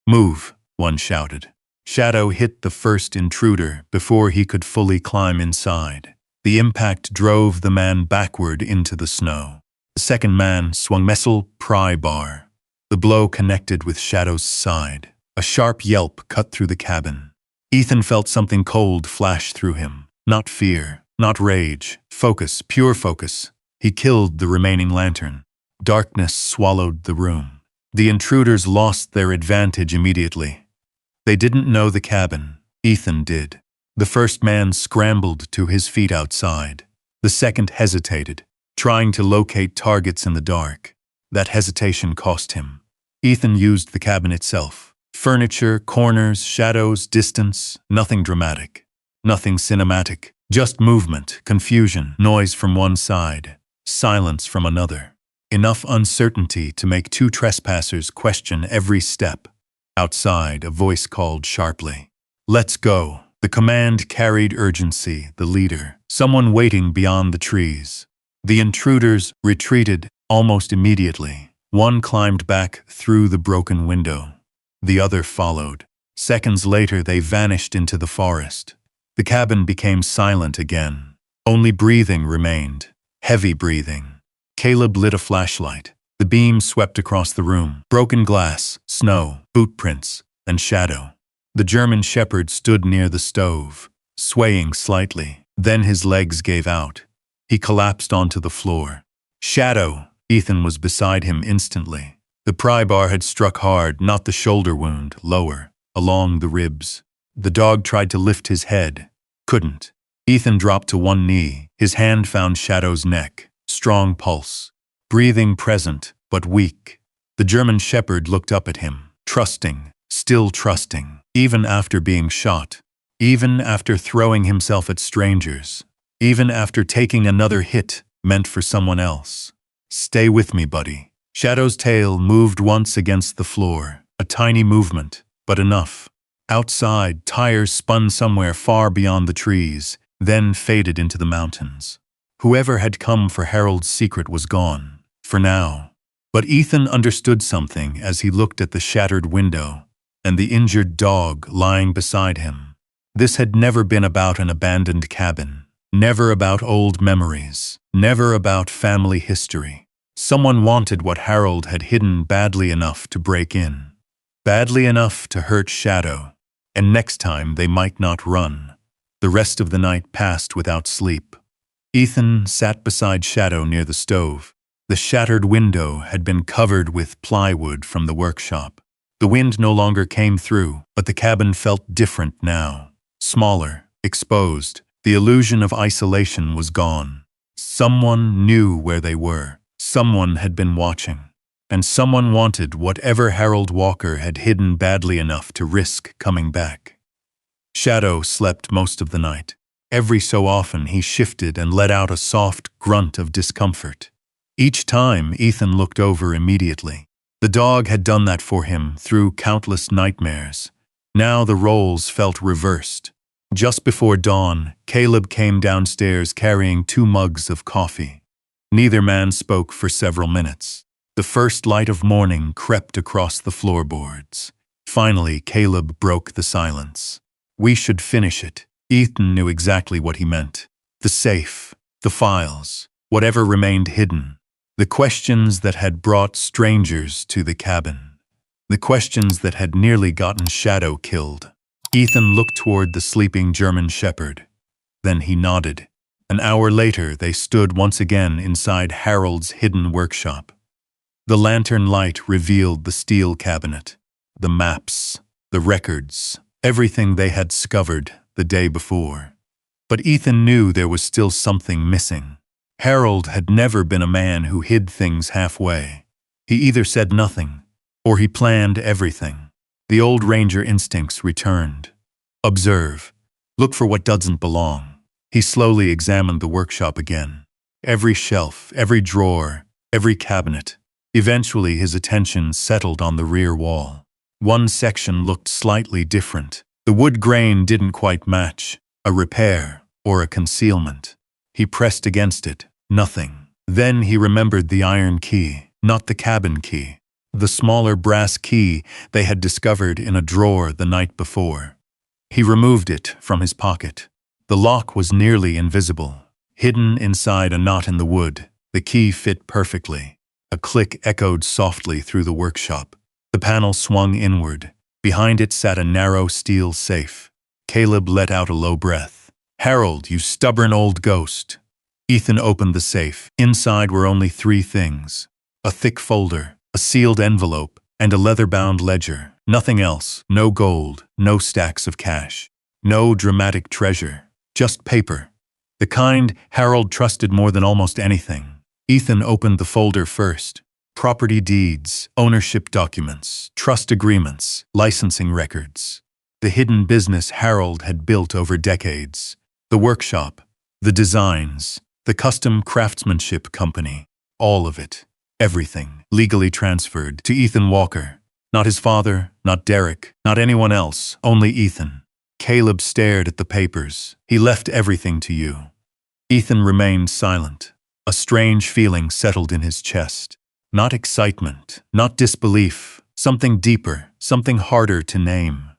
"Move," one shouted. Shadow hit the first intruder before he could fully climb inside. The impact drove the man backward into the snow. The second man swung metal pry bar. The blow connected with Shadow's side. A sharp yelp cut through the cabin. Ethan felt something cold flash through him. Not fear, not rage. Focus, pure focus. He killed the remaining lantern. Darkness swallowed the room. The intruders lost their advantage immediately. They didn't know the cabin. Ethan did. The first man scrambled to his feet outside. The second hesitated, trying to locate targets in the dark. That hesitation cost him. Ethan used the cabin itself. Furniture, corners, shadows, distance, nothing dramatic. Nothing cinematic. Just movement, confusion, noise from one side, silence from another. Enough uncertainty to make two trespassers question every step. Outside, a voice called sharply. "Let's go." The command carried urgency, the leader, someone waiting beyond the trees. The intruders retreated almost immediately. One climbed back through the broken window. The other followed. Seconds later, they vanished into the forest. The cabin became silent again. Only breathing remained. Heavy breathing. Caleb lit a flashlight. The beam swept across the room. Broken glass, snow, boot prints, and shadow. The German Shepherd stood near the stove, swaying slightly. Then his legs gave out. He collapsed onto the floor. "Shadow!" Ethan was beside him instantly. The pry bar had struck hard, not the shoulder wound, lower, along the ribs. The dog tried to lift his head. Couldn't. Ethan dropped to one knee. His hand found Shadow's neck. Strong pulse. Breathing present, but weak. The German Shepherd looked up at him, trusting, still trusting, even after being shot. Even after throwing himself at strangers. Even after taking another hit meant for someone else. "Stay with me, buddy." Shadow's tail moved once against the floor. A tiny movement, but enough. Outside, tires spun somewhere far beyond the trees, then faded into the mountains. Whoever had come for Harold's secret was gone, for now. But Ethan understood something as he looked at the shattered window and the injured dog lying beside him. This had never been about an abandoned cabin. Never about old memories. Never about family history. Someone wanted what Harold had hidden badly enough to break in. Badly enough to hurt Shadow. And next time they might not run. The rest of the night passed without sleep. Ethan sat beside Shadow near the stove. The shattered window had been covered with plywood from the workshop. The wind no longer came through, but the cabin felt different now. Smaller, exposed. The illusion of isolation was gone. Someone knew where they were. Someone had been watching. And someone wanted whatever Harold Walker had hidden badly enough to risk coming back. Shadow slept most of the night. Every so often he shifted and let out a soft grunt of discomfort. Each time Ethan looked over immediately. The dog had done that for him through countless nightmares. Now the roles felt reversed. Just before dawn, Caleb came downstairs carrying 2 mugs of coffee. Neither man spoke for several minutes. The first light of morning crept across the floorboards. Finally, Caleb broke the silence. "We should finish it." Ethan knew exactly what he meant. The safe, the files, whatever remained hidden. The questions that had brought strangers to the cabin. The questions that had nearly gotten Shadow killed. Ethan looked toward the sleeping German shepherd. Then he nodded. An hour later, they stood once again inside Harold's hidden workshop. The lantern light revealed the steel cabinet, the maps, the records, everything they had discovered the day before. But Ethan knew there was still something missing. Harold had never been a man who hid things halfway. He either said nothing, or he planned everything. The old ranger instincts returned. Observe. Look for what doesn't belong. He slowly examined the workshop again. Every shelf, every drawer, every cabinet. Eventually his attention settled on the rear wall. One section looked slightly different. The wood grain didn't quite match. A repair or a concealment. He pressed against it. Nothing. Then he remembered the iron key, not the cabin key. The smaller brass key they had discovered in a drawer the night before. He removed it from his pocket. The lock was nearly invisible. Hidden inside a knot in the wood, the key fit perfectly. A click echoed softly through the workshop. The panel swung inward. Behind it sat a narrow steel safe. Caleb let out a low breath. "Harold, you stubborn old ghost." Ethan opened the safe. Inside were only 3 things. A thick folder, a sealed envelope, and a leather-bound ledger. Nothing else. No gold, no stacks of cash. No dramatic treasure. Just paper. The kind Harold trusted more than almost anything. Ethan opened the folder first. Property deeds, ownership documents, trust agreements, licensing records. The hidden business Harold had built over decades. The workshop, the designs, the custom craftsmanship company. All of it. Everything. Legally transferred to Ethan Walker. Not his father, not Derek, not anyone else, only Ethan. Caleb stared at the papers. "He left everything to you." Ethan remained silent. A strange feeling settled in his chest. Not excitement, not disbelief, something deeper, something harder to name.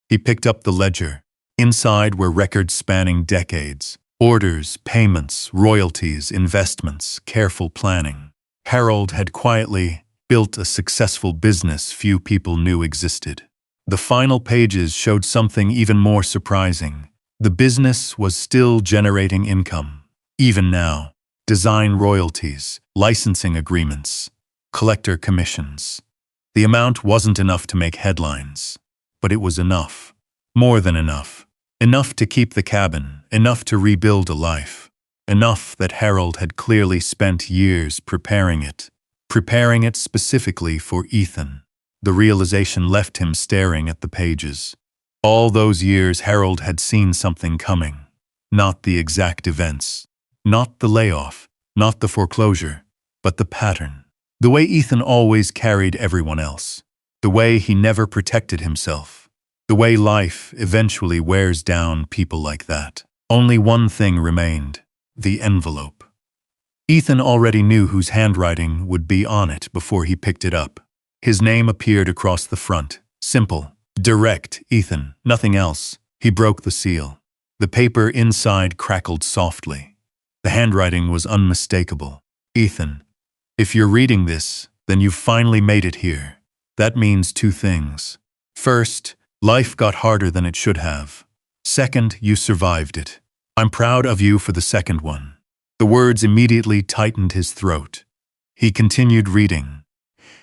He picked up the ledger. Inside were records spanning decades. Orders, payments, royalties, investments, careful planning. Harold had quietly built a successful business few people knew existed. The final pages showed something even more surprising. The business was still generating income. Even now. Design royalties, licensing agreements, collector commissions. The amount wasn't enough to make headlines, but it was enough. More than enough. Enough to keep the cabin, enough to rebuild a life. Enough that Harold had clearly spent years preparing it specifically for Ethan. The realization left him staring at the pages. All those years Harold had seen something coming. Not the exact events. Not the layoff, not the foreclosure, but the pattern. The way Ethan always carried everyone else. The way he never protected himself. The way life eventually wears down people like that. Only one thing remained. The envelope. Ethan already knew whose handwriting would be on it before he picked it up. His name appeared across the front. Simple. Direct, Ethan. Nothing else. He broke the seal. The paper inside crackled softly. The handwriting was unmistakable. "Ethan, if you're reading this, then you've finally made it here. That means 2 things. First, life got harder than it should have. Second, you survived it. I'm proud of you for the second one." The words immediately tightened his throat. He continued reading.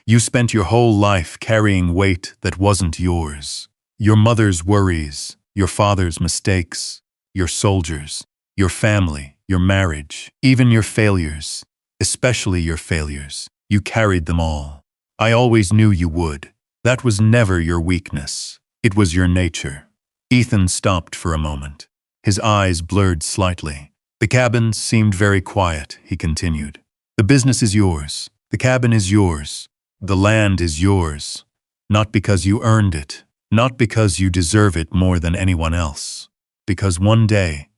"You spent your whole life carrying weight that wasn't yours. Your mother's worries, your father's mistakes, your soldiers, your family, your marriage, even your failures, especially your failures. You carried them all. I always knew you would. That was never your weakness. It was your nature." Ethan stopped for a moment. His eyes blurred slightly. "The cabin seemed very quiet," he continued. "The business is yours. The cabin is yours. The land is yours, not because you earned it, not because you deserve it more than anyone else, because one day,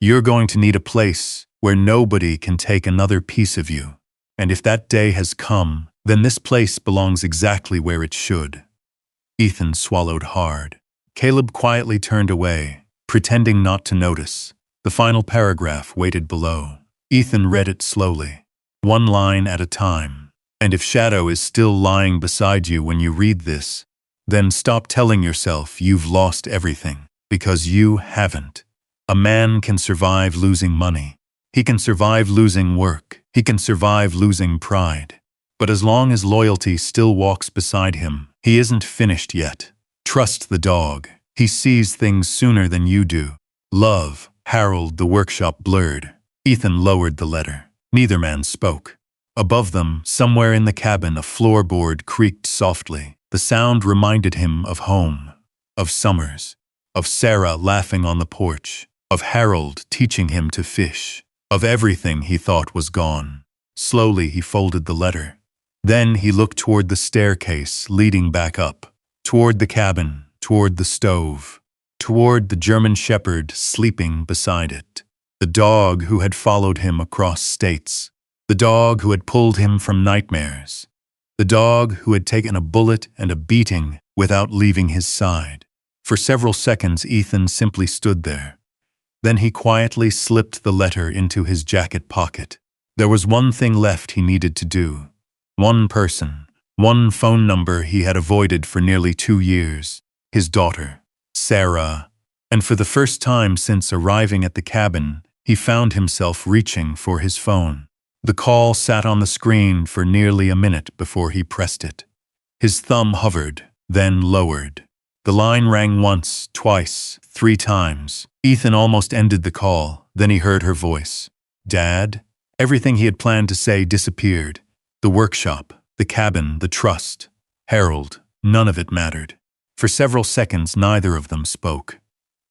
you're going to need a place where nobody can take another piece of you. And if that day has come, then this place belongs exactly where it should. Ethan swallowed hard. Caleb quietly turned away, pretending not to notice. The final paragraph waited below. Ethan read it slowly, one line at a time. And if Shadow is still lying beside you when you read this, then stop telling yourself you've lost everything, because you haven't. A man can survive losing money. He can survive losing work. He can survive losing pride. But as long as loyalty still walks beside him, he isn't finished yet. Trust the dog. He sees things sooner than you do. Love, Harold. The workshop blurred. Ethan lowered the letter. Neither man spoke. Above them, somewhere in the cabin, a floorboard creaked softly. The sound reminded him of home, of summers, of Sarah laughing on the porch, of Harold teaching him to fish, of everything he thought was gone. Slowly he folded the letter. Then he looked toward the staircase leading back up, toward the cabin, toward the stove, toward the German shepherd sleeping beside it, the dog who had followed him across states, the dog who had pulled him from nightmares, the dog who had taken a bullet and a beating without leaving his side. For several seconds Ethan simply stood there. Then he quietly slipped the letter into his jacket pocket. There was one thing left he needed to do. One person, one phone number he had avoided for nearly 2 years. His daughter, Sarah. And for the first time since arriving at the cabin, he found himself reaching for his phone. The call sat on the screen for nearly a minute before he pressed it. His thumb hovered, then lowered. The line rang once, twice, 3 times. Ethan almost ended the call. Then he heard her voice. Dad? Everything he had planned to say disappeared. The workshop, the cabin, the trust, Harold, none of it mattered. For several seconds, neither of them spoke.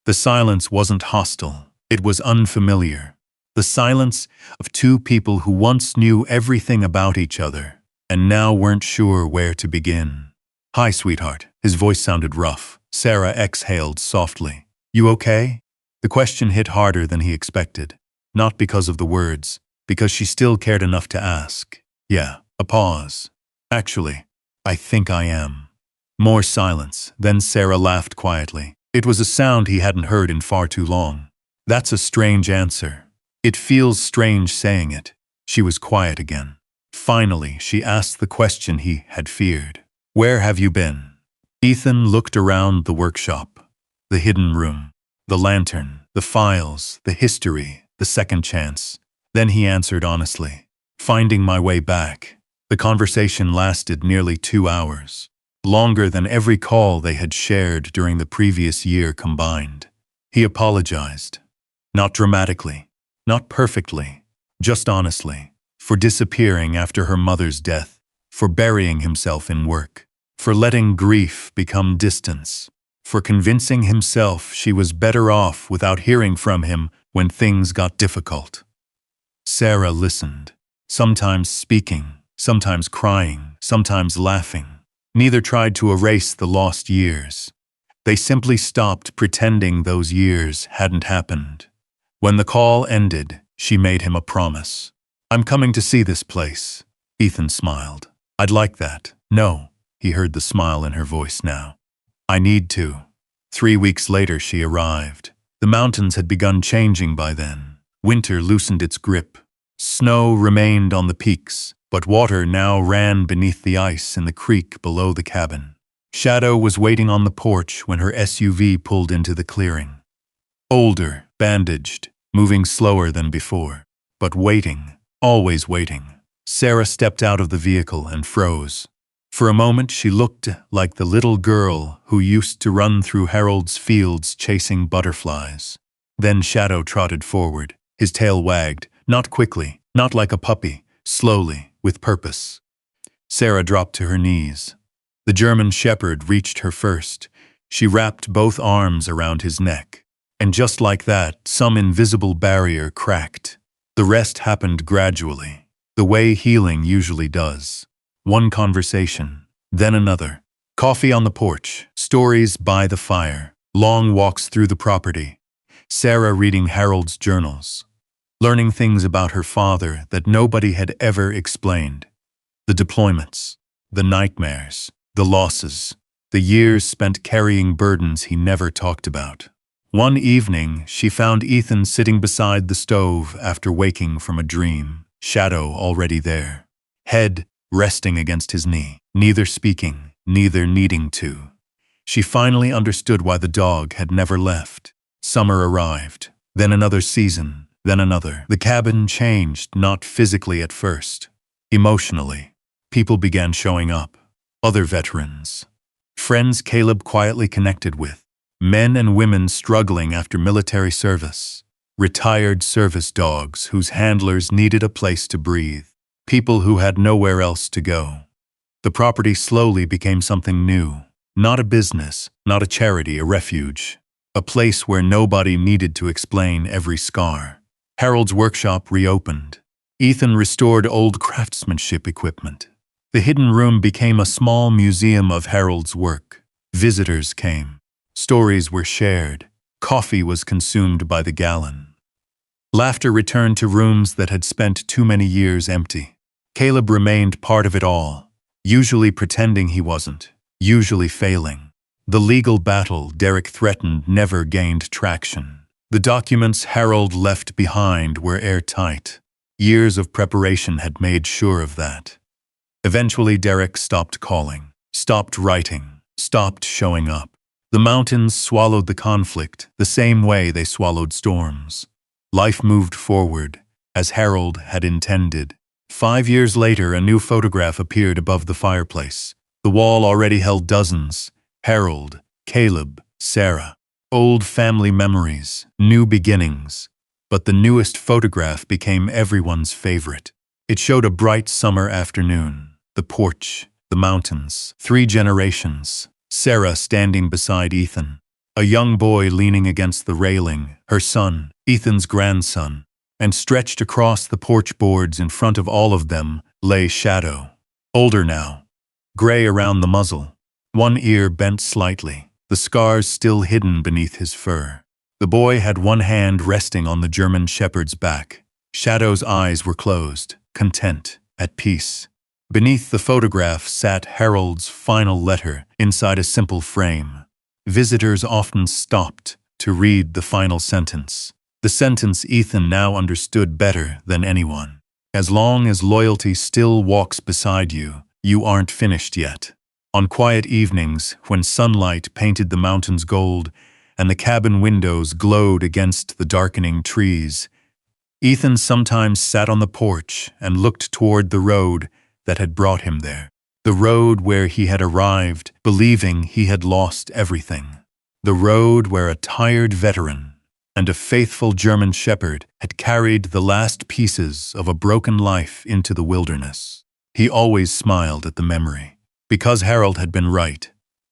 The silence wasn't hostile. It was unfamiliar. The silence of 2 people who once knew everything about each other and now weren't sure where to begin. Hi, sweetheart. His voice sounded rough. Sarah exhaled softly. You okay? The question hit harder than he expected. Not because of the words, because she still cared enough to ask. Yeah, a pause. Actually, I think I am. More silence. Then Sarah laughed quietly. It was a sound he hadn't heard in far too long. That's a strange answer. It feels strange saying it. She was quiet again. Finally, she asked the question he had feared. Where have you been? Ethan looked around the workshop, the hidden room, the lantern, the files, the history, the second chance. Then he answered honestly, finding my way back. The conversation lasted nearly 2 hours, longer than every call they had shared during the previous year combined. He apologized, not dramatically, not perfectly, just honestly, for disappearing after her mother's death, for burying himself in work, for letting grief become distance, for convincing himself she was better off without hearing from him when things got difficult. Sarah listened, sometimes speaking, sometimes crying, sometimes laughing. Neither tried to erase the lost years. They simply stopped pretending those years hadn't happened. When the call ended, she made him a promise. I'm coming to see this place. Ethan smiled. I'd like that. No, he heard the smile in her voice now. I need to. 3 weeks later she arrived. The mountains had begun changing by then. Winter loosened its grip. Snow remained on the peaks, but water now ran beneath the ice in the creek below the cabin. Shadow was waiting on the porch when her SUV pulled into the clearing. Older, bandaged, moving slower than before, but waiting, always waiting. Sarah stepped out of the vehicle and froze. For a moment she looked like the little girl who used to run through Harold's fields chasing butterflies. Then Shadow trotted forward. His tail wagged, not quickly, not like a puppy, slowly, with purpose. Sarah dropped to her knees. The German shepherd reached her first. She wrapped both arms around his neck. And just like that, some invisible barrier cracked. The rest happened gradually, the way healing usually does. One conversation, then another. Coffee on the porch, stories by the fire, long walks through the property. Sarah reading Harold's journals, learning things about her father that nobody had ever explained. The deployments, the nightmares, the losses, the years spent carrying burdens he never talked about. One evening, she found Ethan sitting beside the stove after waking from a dream, Shadow already there, head resting against his knee, neither speaking, neither needing to. She finally understood why the dog had never left. Summer arrived, then another season, then another. The cabin changed, not physically at first. Emotionally, people began showing up. Other veterans. Friends Caleb quietly connected with. Men and women struggling after military service. Retired service dogs whose handlers needed a place to breathe. People who had nowhere else to go. The property slowly became something new. Not a business, not a charity, a refuge. A place where nobody needed to explain every scar. Harold's workshop reopened. Ethan restored old craftsmanship equipment. The hidden room became a small museum of Harold's work. Visitors came. Stories were shared. Coffee was consumed by the gallon. Laughter returned to rooms that had spent too many years empty. Caleb remained part of it all, usually pretending he wasn't, usually failing. The legal battle Derek threatened never gained traction. The documents Harold left behind were airtight. Years of preparation had made sure of that. Eventually, Derek stopped calling, stopped writing, stopped showing up. The mountains swallowed the conflict the same way they swallowed storms. Life moved forward, as Harold had intended. 5 years later, a new photograph appeared above the fireplace. The wall already held dozens. Harold, Caleb, Sarah. Old family memories, new beginnings. But the newest photograph became everyone's favorite. It showed a bright summer afternoon. The porch, the mountains, 3 generations. Sarah standing beside Ethan. A young boy leaning against the railing, her son, Ethan's grandson. And stretched across the porch boards in front of all of them lay Shadow. Older now. Gray around the muzzle. One ear bent slightly, the scars still hidden beneath his fur. The boy had one hand resting on the German shepherd's back. Shadow's eyes were closed, content, at peace. Beneath the photograph sat Harold's final letter inside a simple frame. Visitors often stopped to read the final sentence. The sentence Ethan now understood better than anyone. As long as loyalty still walks beside you, you aren't finished yet. On quiet evenings, when sunlight painted the mountains gold and the cabin windows glowed against the darkening trees, Ethan sometimes sat on the porch and looked toward the road that had brought him there. The road where he had arrived, believing he had lost everything. The road where a tired veteran and a faithful German shepherd had carried the last pieces of a broken life into the wilderness. He always smiled at the memory, because Harold had been right.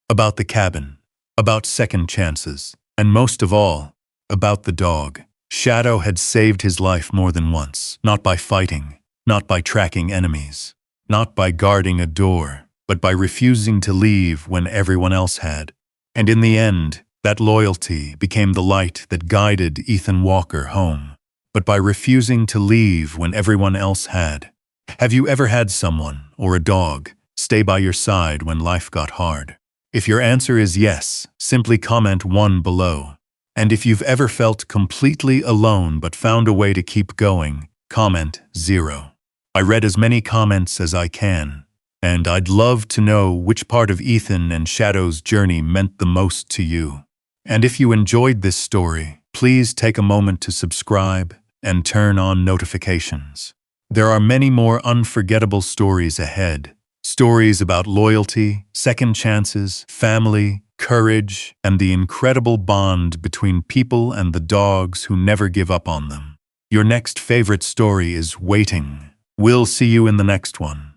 About the cabin, about second chances, and most of all, about the dog. Shadow had saved his life more than once, not by fighting, not by tracking enemies. Not by guarding a door, but by refusing to leave when everyone else had. And in the end, that loyalty became the light that guided Ethan Walker home. But by refusing to leave when everyone else had. Have you ever had someone, or a dog, stay by your side when life got hard? If your answer is yes, simply comment 1 below. And if you've ever felt completely alone but found a way to keep going, comment 0. I read as many comments as I can, and I'd love to know which part of Ethan and Shadow's journey meant the most to you. And if you enjoyed this story, please take a moment to subscribe and turn on notifications. There are many more unforgettable stories ahead. Stories about loyalty, second chances, family, courage, and the incredible bond between people and the dogs who never give up on them. Your next favorite story is waiting. We'll see you in the next one.